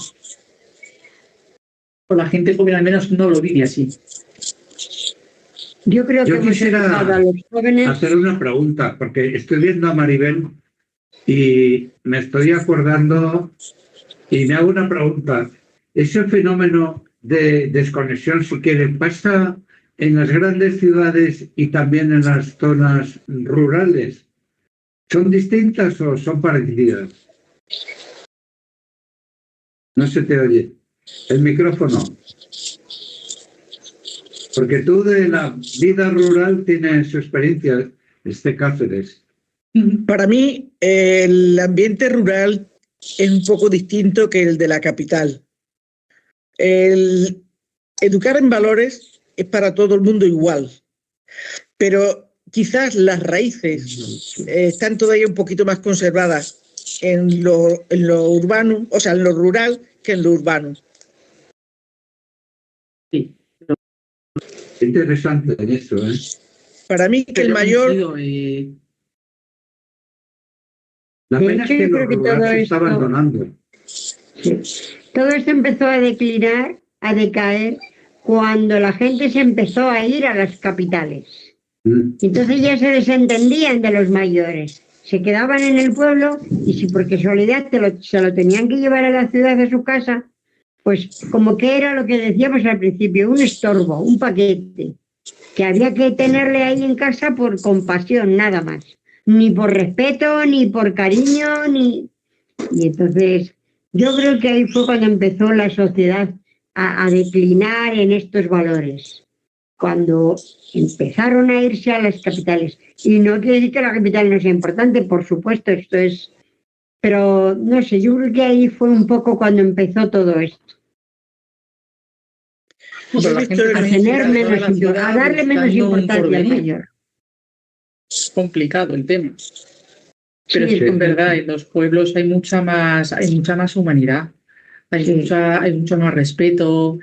O la gente joven al menos no lo vive así. Yo creo que Yo quisiera hacer una pregunta, porque estoy viendo a Maribel y me estoy acordando y me hago una pregunta. ¿Ese fenómeno de desconexión, si quieren, pasa en las grandes ciudades y también en las zonas rurales? ¿Son distintas o son parecidas? No se te oye. El micrófono. Porque tú de la vida rural tienes experiencia, Cáceres. Para mí, el ambiente rural es un poco distinto que el de la capital. El educar en valores es para todo el mundo igual, pero quizás las raíces están todavía un poquito más conservadas en lo urbano, o sea, en lo rural que en lo urbano. Sí. Interesante en eso, ¿eh? Para mí que el mayor... La pena es que lo rural se está abandonando. Sí. Todo esto empezó a declinar, a decaer, cuando la gente se empezó a ir a las capitales. Entonces ya se desentendían de los mayores. Se quedaban en el pueblo y si por casualidad se lo tenían que llevar a la ciudad, a su casa, pues como que era lo que decíamos al principio, un estorbo, un paquete, que había que tenerle ahí en casa por compasión, nada más. Ni por respeto, ni por cariño, ni... Y entonces yo creo que ahí fue cuando empezó la sociedad a declinar en estos valores. cuando empezaron a irse a las capitales. Y no quiere decir que la capital no sea importante, por supuesto, esto es... Pero no sé, yo creo que ahí fue un poco cuando empezó todo esto. Pero la gente A también tener llega menos, a la ciudad a darle menos buscando un importancia al porvenir. mayor. Es complicado el tema. Pero Sí, es que es es verdad, en los pueblos hay mucha más humanidad, Sí. hay mucho más respeto,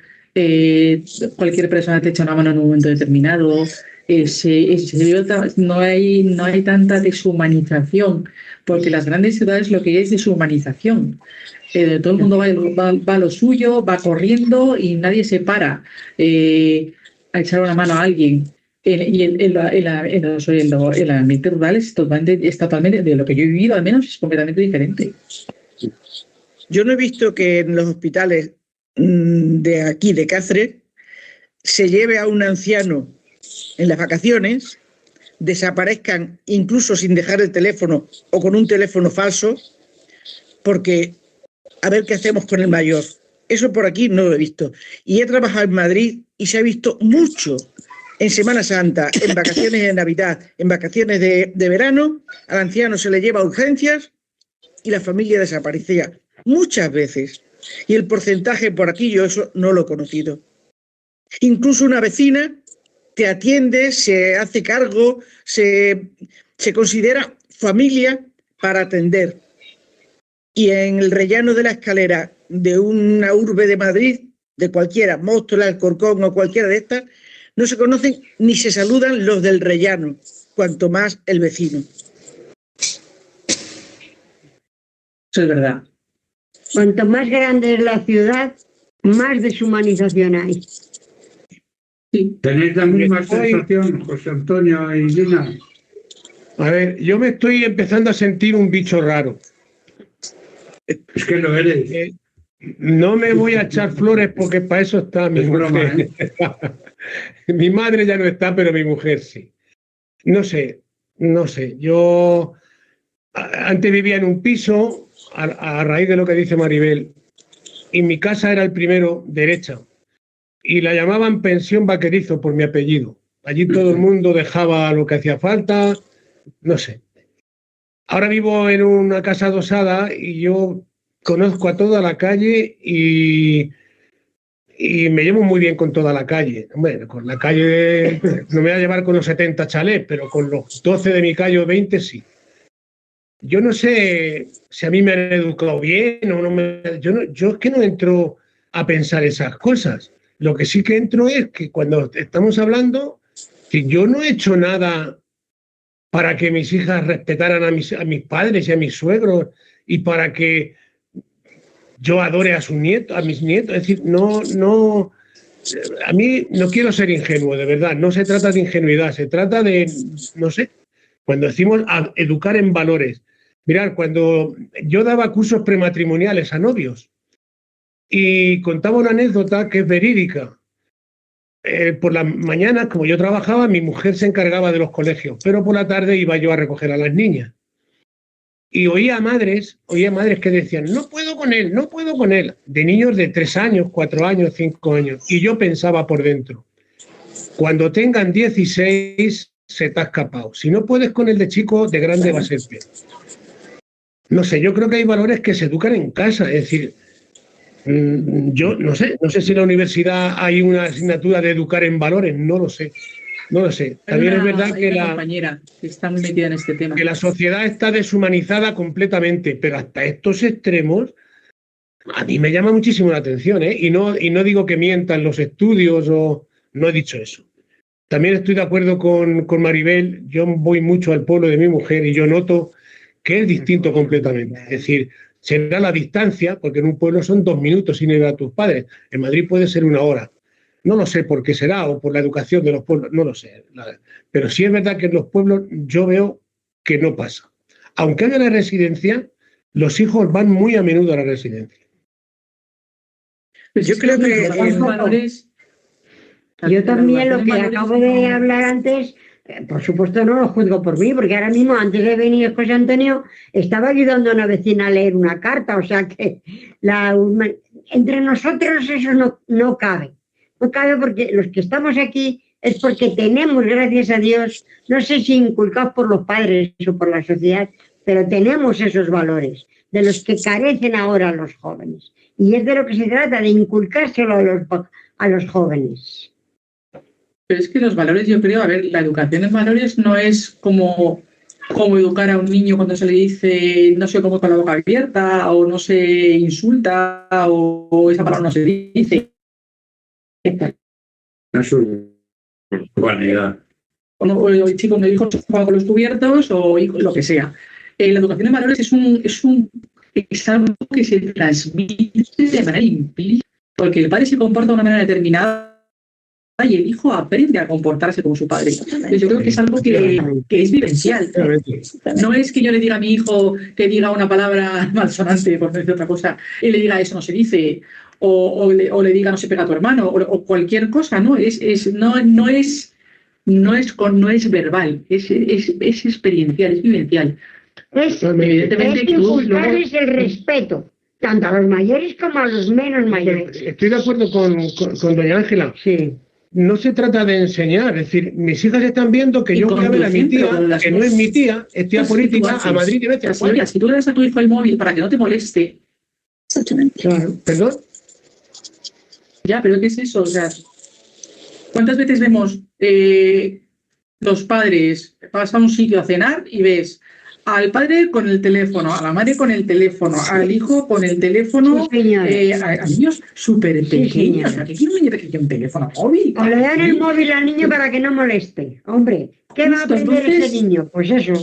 cualquier persona te echa una mano en un momento determinado, no hay tanta deshumanización, porque las grandes ciudades lo que es deshumanización. Todo el mundo va a lo suyo, va corriendo y nadie se para a echar una mano a alguien. El ambiente rural es totalmente, de lo que yo he vivido, al menos, es completamente diferente. Yo no he visto que en los hospitales de aquí, de Cáceres, se lleve a un anciano en las vacaciones, desaparezcan incluso sin dejar el teléfono o con un teléfono falso, porque a ver qué hacemos con el mayor. Eso por aquí no lo he visto. Y he trabajado en Madrid y se ha visto mucho en Semana Santa, en vacaciones de Navidad, en vacaciones de verano, al anciano se le lleva a urgencias y la familia desaparecía muchas veces. Y el porcentaje por aquí yo eso no lo he conocido. Incluso una vecina te atiende, se hace cargo, se considera familia para atender. Y en el rellano de la escalera de una urbe de Madrid, de cualquiera, Móstoles, Alcorcón o cualquiera de estas, no se conocen ni se saludan los del rellano, cuanto más el vecino. Eso es verdad. Cuanto más grande es la ciudad, más deshumanización hay. ¿Tenéis la misma sensación, José Antonio y Lina? A ver, yo me estoy empezando a sentir un bicho raro. Es que lo eres. No me voy a echar flores porque para eso está mi mujer. Mi madre ya no está, pero mi mujer sí. No sé. Yo antes vivía en un piso, a raíz de lo que dice Maribel, y mi casa era el primero derecha. Y la llamaban pensión vaquerizo por mi apellido. Allí todo el mundo dejaba lo que hacía falta, no sé. Ahora vivo en una casa adosada y yo conozco a toda la calle y me llevo muy bien con toda la calle. Bueno, con la calle no me voy a llevar con los 70 chalés, pero con los 12 de mi calle o 20 sí. Yo no sé si a mí me han educado bien o no me... Yo es que no entro a pensar esas cosas. Lo que sí que entro es que cuando estamos hablando, que yo no he hecho nada para que mis hijas respetaran a mis padres y a mis suegros y para que yo adore a sus nietos, a mis nietos. Es decir, no, a mí no quiero ser ingenuo, de verdad. No se trata de ingenuidad, se trata de, no sé, cuando decimos educar en valores. Mirad, cuando yo daba cursos prematrimoniales a novios y contaba una anécdota que es verídica. Por la mañana, como yo trabajaba, mi mujer se encargaba de los colegios, pero por la tarde iba yo a recoger a las niñas. Y oía madres que decían, no puedo con él, de niños de 3 años, 4 años, 5 años. Y yo pensaba por dentro, cuando tengan 16 se te ha escapado. Si no puedes con el de chico, de grande va a ser peor. No sé, yo creo que hay valores que se educan en casa, es decir, yo no sé si en la universidad hay una asignatura de educar en valores, no lo sé. También es verdad que la compañera que está muy metida en este tema. Que la sociedad está deshumanizada completamente, pero hasta estos extremos a mí me llama muchísimo la atención, ¿eh? Y no digo que mientan los estudios, o no he dicho eso. También estoy de acuerdo con Maribel. Yo voy mucho al pueblo de mi mujer y yo noto que es distinto completamente. Es decir, será la distancia, porque en un pueblo son 2 minutos sin ir a tus padres. En Madrid puede ser 1 hora. No lo sé por qué será o por la educación de los pueblos, no lo sé. Pero sí es verdad que en los pueblos yo veo que no pasa. Aunque haya la residencia, los hijos van muy a menudo a la residencia. Yo creo que yo también lo que acabo de hablar antes, por supuesto no lo juzgo por mí, porque ahora mismo antes de venir José Antonio estaba ayudando a una vecina a leer una carta, o sea que entre nosotros eso no cabe. No cabe porque los que estamos aquí es porque tenemos, gracias a Dios, no sé si inculcados por los padres o por la sociedad, pero tenemos esos valores de los que carecen ahora los jóvenes. Y es de lo que se trata, de inculcárselo a los jóvenes. Pero es que los valores, yo creo, a ver, la educación en valores no es como educar a un niño cuando se le dice no se come con la boca abierta o no se insulta o esa palabra no se dice. Es una vanidad. O el chico me dijo juega con los cubiertos o lo que sea. La educación en valores es algo que se transmite de manera implícita, porque el padre se comporta de una manera determinada y el hijo aprende a comportarse como su padre. Entonces yo creo que es algo que es vivencial. No es que yo le diga a mi hijo que diga una palabra malsonante, por no decir otra cosa, y le diga eso no se dice, o le diga no se pega a tu hermano, o cualquier cosa, ¿no? No es verbal, es experiencial, es vivencial. Evidentemente, es inculcarles el respeto, tanto a los mayores como a los menos mayores. Estoy de acuerdo con doña Ángela. Sí. No se trata de enseñar, es decir, mis hijas están viendo que yo voy a ver a mi tía, que no es mi tía, es tía política, a Madrid y vete a fuera. Si tú le das a tu hijo el móvil para que no te moleste. Exactamente. Claro. ¿Perdón? Ya, pero ¿qué es eso? O sea, ¿cuántas veces vemos los padres vas a un sitio a cenar y ves al padre con el teléfono, a la madre con el teléfono, al hijo con el teléfono, a niños súper pequeños? ¿Qué quiere un niño pequeño un teléfono móvil? O le dan el móvil al niño para que no moleste. Hombre, ¿qué va a aprender ese niño? Pues eso.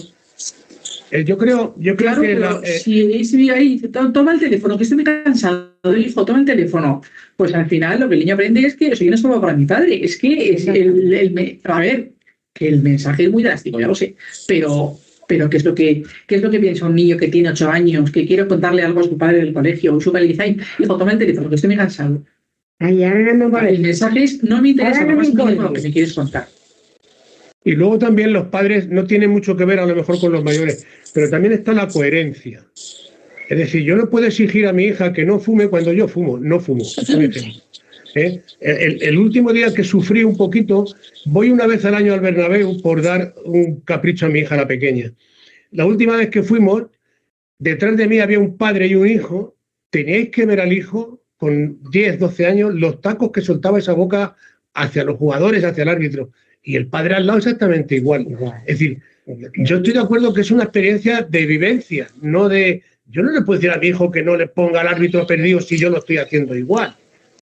Yo creo claro, que si ahí toma el teléfono, que estoy muy cansado, hijo, toma el teléfono. Pues al final lo que el niño aprende es que soy un estorbo para mi padre. Es que es a ver, que el mensaje es muy drástico, ya lo sé, pero ¿qué es lo que piensa un niño que tiene 8 años, que quiere contarle algo a su padre del colegio, o su padre le dice, hijo, toma el teléfono, que estoy muy cansado? Ay, ahora no me el mensaje es, no me interesa lo que me quieres contar. Y luego también los padres no tienen mucho que ver a lo mejor con los mayores, pero también está la coherencia. Es decir, yo no puedo exigir a mi hija que no fume cuando yo fumo, no fumo. El último día que sufrí un poquito, voy una vez al año al Bernabéu por dar un capricho a mi hija, la pequeña. La última vez que fuimos, detrás de mí había un padre y un hijo. Teníais que ver al hijo con 10, 12 años, los tacos que soltaba esa boca hacia los jugadores, hacia el árbitro. Y el padre al lado exactamente igual. Es decir, yo estoy de acuerdo que es una experiencia de vivencia, no de... Yo no le puedo decir a mi hijo que no le ponga al árbitro perdido si yo lo estoy haciendo igual.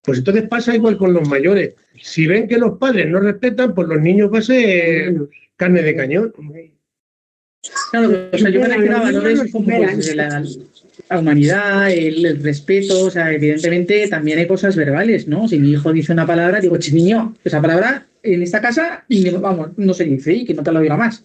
Pues entonces pasa igual con los mayores. Si ven que los padres no respetan, pues los niños va a ser carne de cañón. Claro, o sea, yo me refiero a valores como pues, la humanidad, el respeto. O sea, evidentemente también hay cosas verbales, ¿no? Si mi hijo dice una palabra, digo, niño, esa palabra en esta casa, vamos, no se dice y que no te lo diga más.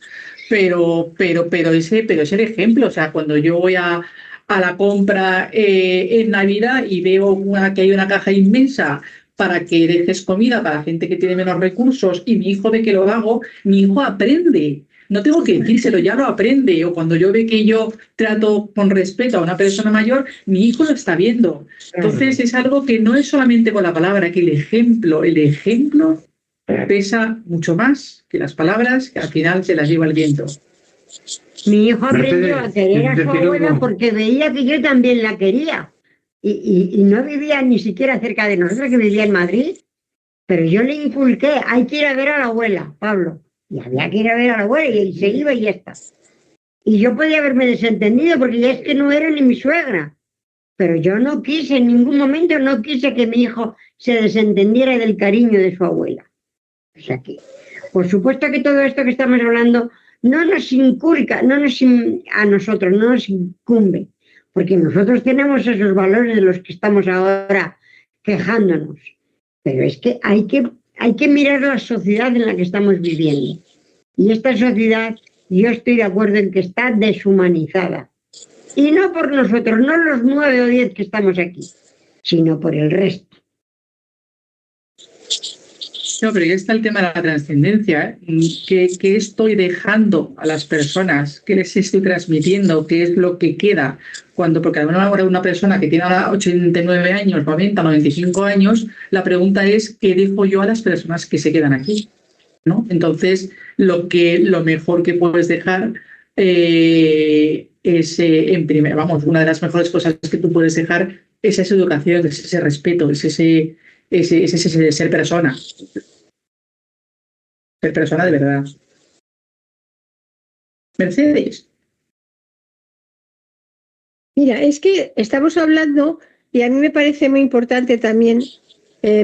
Pero es el ejemplo. O sea, cuando yo voy a la compra en Navidad y veo que hay una caja inmensa para que dejes comida para gente que tiene menos recursos y mi hijo ve que lo hago, mi hijo aprende. No tengo que decírselo, ya lo aprende. O cuando yo ve que yo trato con respeto a una persona mayor, mi hijo lo está viendo. Entonces es algo que no es solamente con la palabra, que el ejemplo pesa mucho más que las palabras, que al final se las lleva el viento. Mi hijo aprendió a querer a su abuela porque veía que yo también la quería. Y no vivía ni siquiera cerca de nosotros, que vivía en Madrid. Pero yo le inculqué, hay que ir a ver a la abuela, Pablo. Y había que ir a ver a la abuela y se iba y ya está. Y yo podía haberme desentendido porque ya es que no era ni mi suegra. Pero yo no quise, en ningún momento no quise que mi hijo se desentendiera del cariño de su abuela. O sea que, por supuesto que todo esto que estamos hablando no nos inculca, a nosotros, no nos incumbe, porque nosotros tenemos esos valores de los que estamos ahora quejándonos. Pero es que hay que mirar la sociedad en la que estamos viviendo. Y esta sociedad, yo estoy de acuerdo en que está deshumanizada. Y no por nosotros, no los 9 o 10 que estamos aquí, sino por el resto. No, pero ya está el tema de la trascendencia. ¿Qué estoy dejando a las personas? ¿Qué les estoy transmitiendo? ¿Qué es lo que queda? Porque ahora una persona que tiene ahora 89 años, 90, 95 años, la pregunta es, ¿qué dejo yo a las personas que se quedan aquí? ¿no? Entonces, lo mejor que puedes dejar es, una de las mejores cosas que tú puedes dejar es esa educación, es ese respeto, es ese ser persona. Ser persona de verdad. Mercedes. Mira, es que estamos hablando, y a mí me parece muy importante también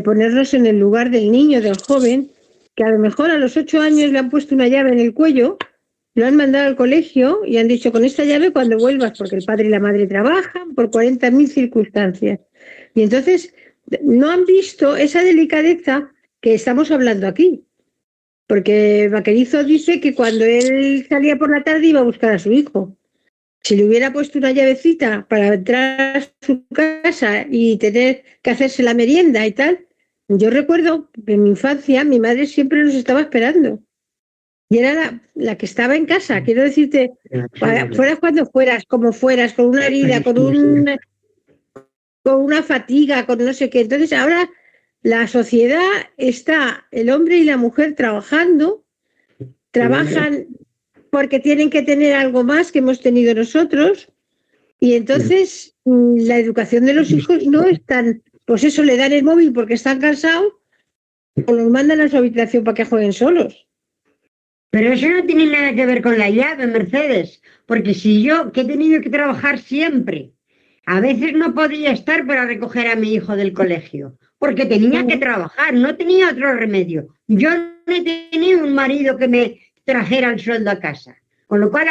ponernos en el lugar del niño, del joven, que a lo mejor a los 8 años le han puesto una llave en el cuello, lo han mandado al colegio y han dicho con esta llave cuando vuelvas, porque el padre y la madre trabajan por 40.000 circunstancias. Y entonces no han visto esa delicadeza que estamos hablando aquí. Porque Vaquerizo dice que cuando él salía por la tarde iba a buscar a su hijo. Si le hubiera puesto una llavecita para entrar a su casa y tener que hacerse la merienda y tal, yo recuerdo que en mi infancia mi madre siempre nos estaba esperando. Y era la que estaba en casa. Quiero decirte, fueras cuando fueras, como fueras, con una herida, con una fatiga, con no sé qué. Entonces ahora la sociedad está, el hombre y la mujer trabajando, trabajan porque tienen que tener algo más que hemos tenido nosotros, y entonces la educación de los hijos no es tan, pues eso, le dan el móvil porque están cansados o los mandan a su habitación para que jueguen solos. Pero eso no tiene nada que ver con la llave, Mercedes, porque si yo, que he tenido que trabajar siempre, a veces no podía estar para recoger a mi hijo del colegio, porque tenía que trabajar, no tenía otro remedio. Yo no he tenido un marido que me trajera el sueldo a casa, con lo cual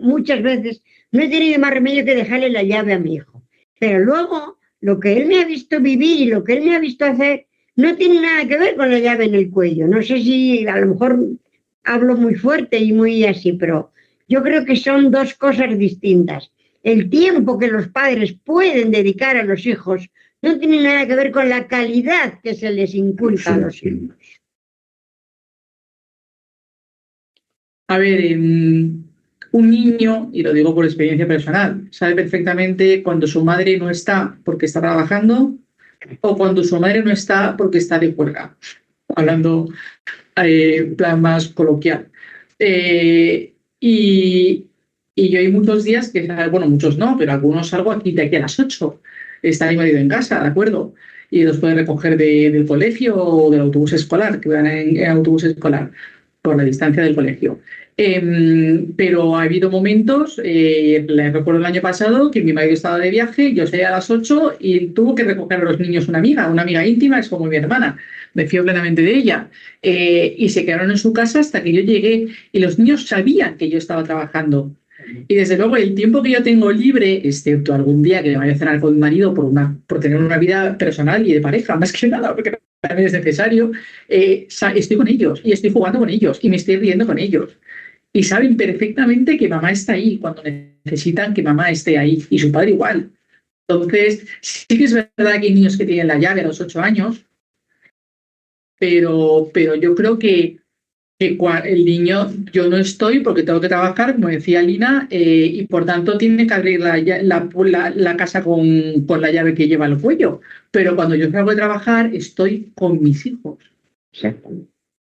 muchas veces no he tenido más remedio que dejarle la llave a mi hijo. Pero luego, lo que él me ha visto vivir y lo que él me ha visto hacer no tiene nada que ver con la llave en el cuello. No sé si a lo mejor hablo muy fuerte y muy así, pero yo creo que son dos cosas distintas. El tiempo que los padres pueden dedicar a los hijos no tiene nada que ver con la calidad que se les inculca a los hijos. A ver, un niño, y lo digo por experiencia personal, sabe perfectamente cuando su madre no está porque está trabajando o cuando su madre no está porque está de huelga, hablando en plan más coloquial. Y yo hay muchos días que, bueno, muchos no, pero algunos salgo de aquí a las 8. Está mi marido en casa, ¿de acuerdo? Y los puede recoger del colegio o del autobús escolar, que van en autobús escolar, por la distancia del colegio. Pero ha habido momentos, recuerdo el año pasado, que mi marido estaba de viaje, yo salía a las 8 y tuvo que recoger a los niños una amiga íntima, es como mi hermana, me fío plenamente de ella, y se quedaron en su casa hasta que yo llegué y los niños sabían que yo estaba trabajando. Y desde luego el tiempo que yo tengo libre, excepto algún día que me vaya a cenar con mi marido por tener una vida personal y de pareja, más que nada, porque también es necesario, estoy con ellos y estoy jugando con ellos y me estoy riendo con ellos. Y saben perfectamente que mamá está ahí cuando necesitan que mamá esté ahí y su padre igual. Entonces, sí que es verdad que hay niños que tienen la llave a los 8 años, pero yo creo que el niño, yo no estoy porque tengo que trabajar, como decía Lina, y por tanto tiene que abrir la casa con la llave que lleva al cuello. Pero cuando yo salgo de trabajar, estoy con mis hijos.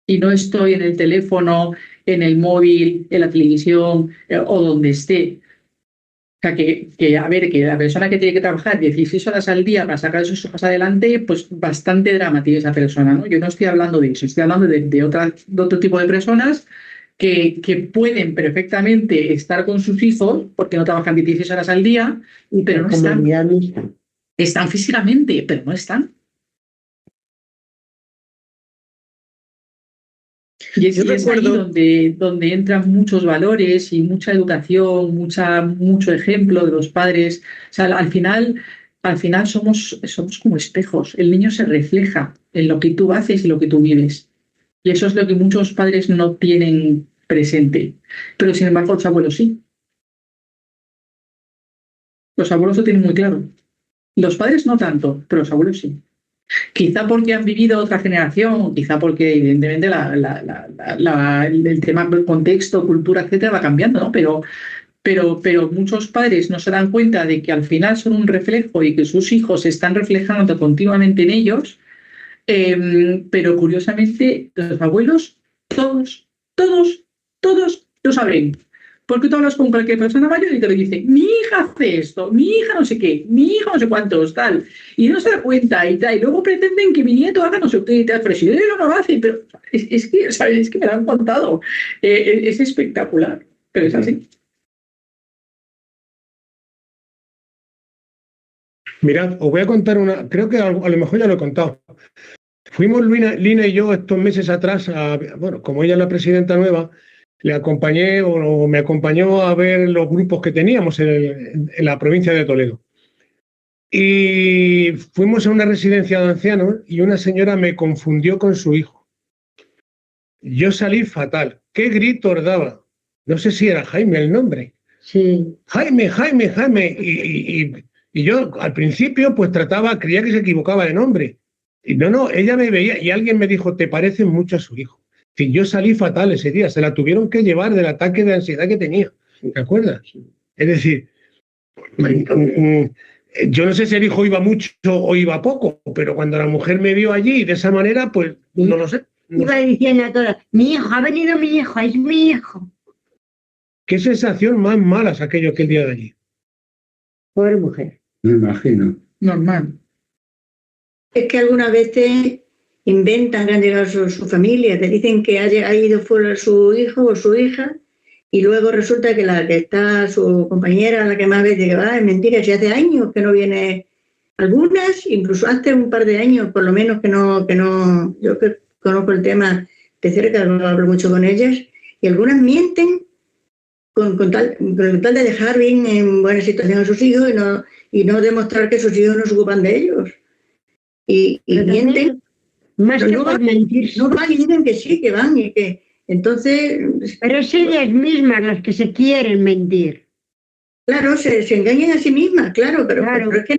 Y no estoy en el teléfono, en el móvil, en la televisión o donde esté. O sea, que la persona que tiene que trabajar 16 horas al día para sacar a sus hijos adelante, pues bastante dramática esa persona, ¿no? Yo no estoy hablando de eso, estoy hablando de otro tipo de personas que pueden perfectamente estar con sus hijos porque no trabajan 16 horas al día, pero no están. Están físicamente, pero no están. Y es ahí donde entran muchos valores y mucha educación, mucho ejemplo de los padres. O sea, al final somos como espejos. El niño se refleja en lo que tú haces y lo que tú vives. Y eso es lo que muchos padres no tienen presente. Pero sin embargo los abuelos sí. Los abuelos lo tienen muy claro. Los padres no tanto, pero los abuelos sí. Quizá porque han vivido otra generación, quizá porque evidentemente el tema, el contexto, cultura, etcétera, va cambiando, ¿no? Pero muchos padres no se dan cuenta de que al final son un reflejo y que sus hijos se están reflejando continuamente en ellos Pero curiosamente, los abuelos, todos lo saben. Porque tú hablas con cualquier persona mayor y te lo dice, mi hija hace esto, mi hija no sé qué, mi hija no sé cuántos, tal. Y no se da cuenta y tal. Y luego pretenden que mi nieto haga no sé qué y tal. Pero si ellos no lo hacen, pero es que, ¿sabes? Es que me lo han contado. Es espectacular, pero es así. Mirad, os voy a contar una, creo que a lo mejor ya lo he contado. Fuimos Lina y yo estos meses atrás, bueno, como ella es la presidenta nueva, le acompañé o me acompañó a ver los grupos que teníamos en la provincia de Toledo. Y fuimos a una residencia de ancianos y una señora me confundió con su hijo. Yo salí fatal. ¿Qué gritos daba? No sé si era Jaime el nombre. Sí. Jaime. Y yo al principio pues creía que se equivocaba de nombre. Y no, ella me veía y alguien me dijo, te pareces mucho a su hijo. En fin, yo salí fatal ese día, se la tuvieron que llevar del ataque de ansiedad que tenía. ¿Te acuerdas? Es decir, yo no sé si el hijo iba mucho o iba poco, pero cuando la mujer me vio allí de esa manera, pues no lo sé. Iba diciendo a todas, mi hijo, ha venido mi hijo, es mi hijo. Qué sensación más mala es aquel día de allí. Pobre mujer. Me imagino. Normal. Es que algunas veces inventan que han llegado su familia, te dicen que ha ido fuera su hijo o su hija y luego resulta que la que está su compañera, la que más veces que va, es mentira, si hace años que no viene, algunas, incluso hace un par de años por lo menos que no, yo que conozco el tema de cerca, hablo mucho con ellas, y algunas mienten con tal de dejar bien en buena situación a sus hijos y no demostrar que sus hijos no se ocupan de ellos. Y mienten, más que no por van, mentir. no van y dicen que sí, que van y que entonces... Pero es ellas mismas las que se quieren mentir. Claro, se engañan a sí mismas, claro, pero es que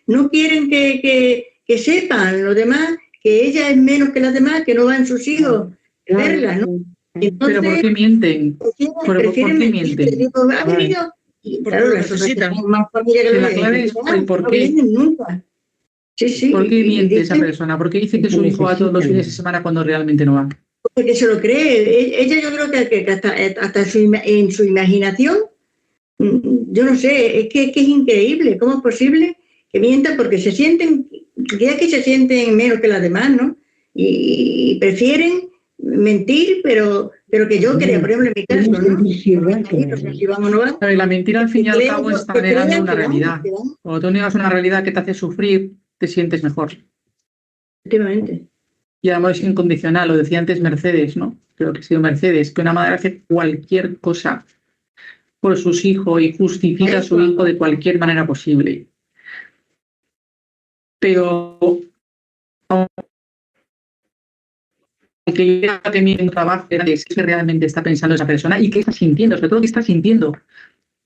no quieren que sepan los demás que ella es menos que las demás, que no van sus hijos a verla, ¿no? Entonces, ¿pero por qué mienten? ¿Por qué mienten? Digo, ha venido, y claro, las otras más familia que la clave es el por qué. No vienen nunca. Sí. ¿Por qué miente esa persona? ¿Por qué dice que su hijo va todos los fines de semana cuando realmente no va? Porque se lo cree. Ella yo creo que hasta en su imaginación, yo no sé, es que es increíble. ¿Cómo es posible que mientan? Porque se sienten menos que las demás, ¿no? Y prefieren mentir, pero que yo crea, por ejemplo, en mi caso, ¿no? No sé si vamos o no vamos. La mentira al fin y al cabo está negando una realidad. Cuando tú niegas una realidad que te hace sufrir, te sientes mejor. Efectivamente. Y además es incondicional, lo decía antes Mercedes, ¿no? Creo que ha sido Mercedes, que una madre hace cualquier cosa por sus hijos y justifica a su hijo de cualquier manera posible. Pero aunque yo que mi trabajo es que realmente está pensando esa persona y qué está sintiendo, sobre todo qué está sintiendo.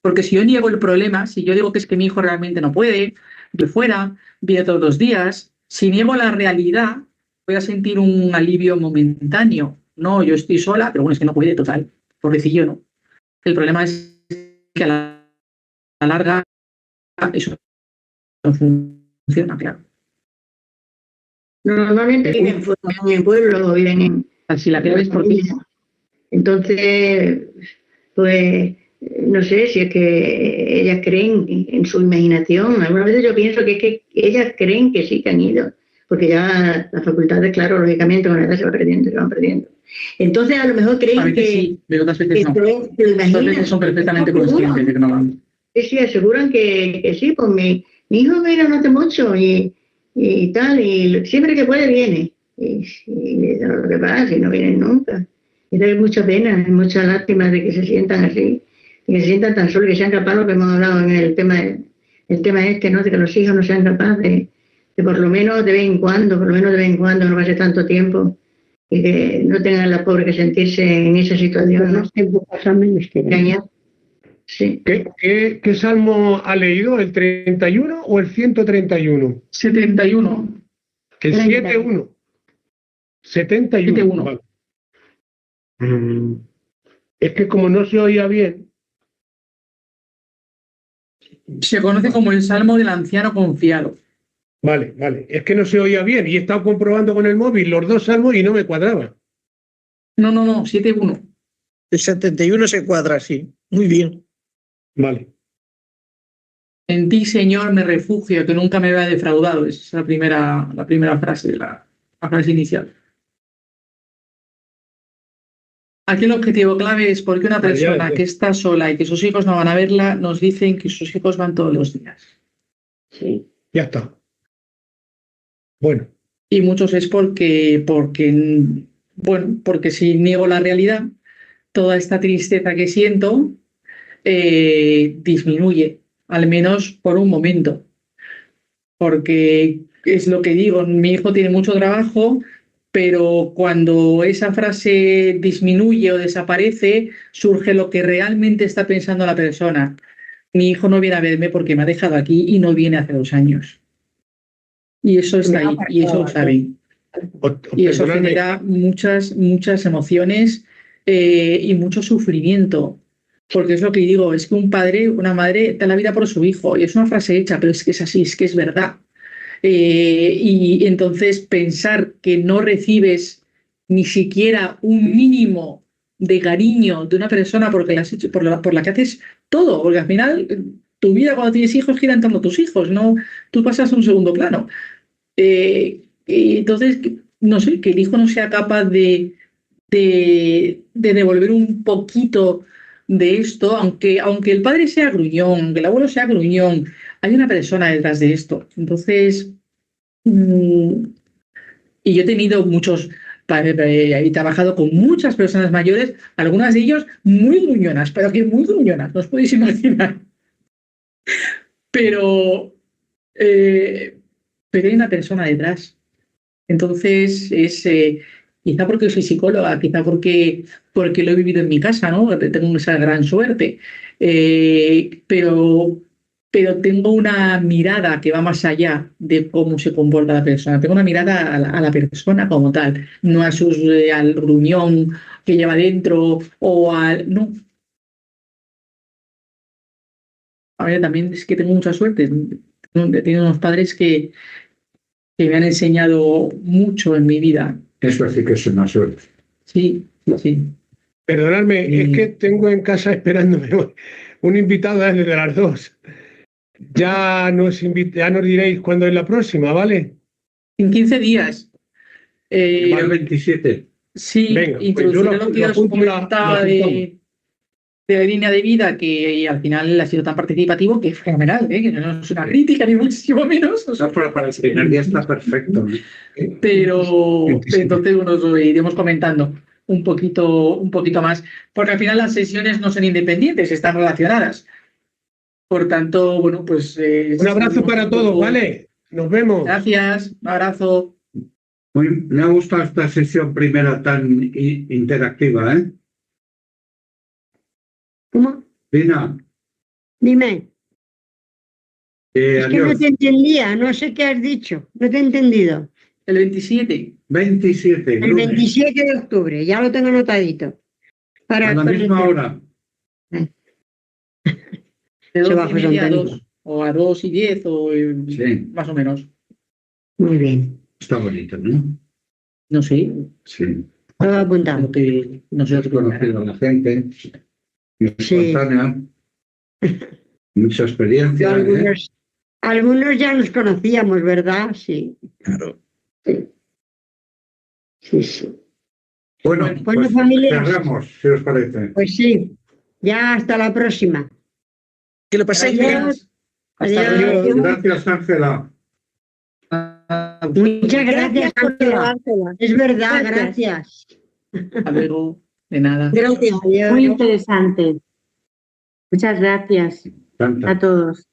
Porque si yo niego el problema, si yo digo que es que mi hijo realmente no puede, de fuera, viene todos los días, si niego la realidad, voy a sentir un alivio momentáneo. No, yo estoy sola, pero bueno, es que no puede, total. Pobrecillo, ¿no? El problema es que a la larga eso no funciona, claro. Normalmente viven en pueblos, viven en... Así la clave es por ti. Entonces, pues, no sé si es que ellas creen en su imaginación. Algunas veces yo pienso que es que ellas creen que sí que han ido, porque ya las facultades, claro, lógicamente con la edad se van perdiendo. Entonces, a lo mejor creen que... sí, pero otras veces no. Otras veces son perfectamente conscientes de que no van. Sí, aseguran que sí, pues mi hijo vino no hace mucho y tal, y siempre que puede viene. Y lo que pasa, si no vienen nunca. Y da mucha pena, mucha lástima de que se sientan así, y que se sientan tan solos, que sean capaces, lo que hemos hablado en el tema este, ¿no? De que los hijos no sean capaces de por lo menos de vez en cuando, no pase tanto tiempo, y que no tengan la pobre que sentirse en esa situación, ¿no? Sí. ¿Qué salmo ha leído? ¿El 31 o el 131? 71. El 7-1. 71. Vale. Es que como no se oía bien. Se conoce como el Salmo del Anciano Confiado. Vale, vale. Es que no se oía bien y he estado comprobando con el móvil los dos salmos y no me cuadraba. No, 7-1. El 71 se cuadra, sí. Muy bien. Vale. En ti, Señor, me refugio, que nunca me vea defraudado. Esa es la primera frase, la frase inicial. Aquí el objetivo clave es porque una persona que está sola y que sus hijos no van a verla, nos dicen que sus hijos van todos los días. Sí. Ya está. Bueno. Y muchos es porque si niego la realidad, toda esta tristeza que siento disminuye, al menos por un momento. Porque es lo que digo, mi hijo tiene mucho trabajo, pero cuando esa frase disminuye o desaparece, surge lo que realmente está pensando la persona. Mi hijo no viene a verme porque me ha dejado aquí y no viene hace 2 años. Y eso está ahí, y eso lo saben. Y eso genera muchas emociones y mucho sufrimiento. Porque es lo que digo, es que un padre, una madre da la vida por su hijo. Y es una frase hecha, pero es que es así, es que es verdad. Y entonces pensar que no recibes ni siquiera un mínimo de cariño de una persona porque la has hecho, por la que haces todo, porque al final tu vida cuando tienes hijos gira en torno a tus hijos, no, tú pasas a un segundo plano. Y entonces, no sé, que el hijo no sea capaz de devolver un poquito de esto, aunque el padre sea gruñón, aunque el abuelo sea gruñón, hay una persona detrás de esto. Entonces, y yo he tenido he trabajado con muchas personas mayores, algunas de ellos muy gruñonas, pero que muy gruñonas, no os podéis imaginar. Pero hay una persona detrás. Entonces, quizá porque soy psicóloga, quizá porque lo he vivido en mi casa, ¿no? Tengo esa gran suerte. Pero tengo una mirada que va más allá de cómo se comporta la persona. Tengo una mirada a la persona como tal, no al gruñón que lleva dentro o al... No. A ver, también es que tengo mucha suerte. He tenido unos padres que me han enseñado mucho en mi vida. Eso sí que es una suerte. Sí. Perdonadme, es que tengo en casa esperándome un invitado desde las 2. Ya nos diréis cuándo es la próxima, ¿vale? En 15 días. El 27. Sí, venga, introduciré lo que os comentaba de la línea de vida, que al final ha sido tan participativo que es fenomenal, que no es una crítica ni muchísimo menos. O sea, para el primer día está perfecto. Pero entonces nos iremos comentando un poquito más, porque al final las sesiones no son independientes, están relacionadas. Por tanto, bueno, pues... un abrazo para todos, ¿vale? Nos vemos. Gracias, un abrazo. Me ha gustado esta sesión primera tan interactiva, ¿eh? ¿Cómo? Lina. Dime. Es que no Adiós. te entendía, no sé qué has dicho, no te he entendido. El 27. 27. El 27 de octubre, ya lo tengo anotadito. A la misma hora. De 12:30 a 2, o a 2:10, o Sí. más o menos. Muy bien. Está bonito, ¿no? No sé. Sí. Todo apuntado. No sé. Has conocido a la gente. Espontánea. Mucha experiencia. Algunos ya nos conocíamos, ¿verdad? Sí. Claro. Sí. Bueno, pues familias, cerramos, si os parece. Pues sí. Ya hasta la próxima. Que lo paséis bien. Adiós. Gracias, Ángela. Muchas gracias, Ángela. Es verdad, gracias. Hasta luego. De nada. Gracias. Muy interesante. Muchas gracias a todos.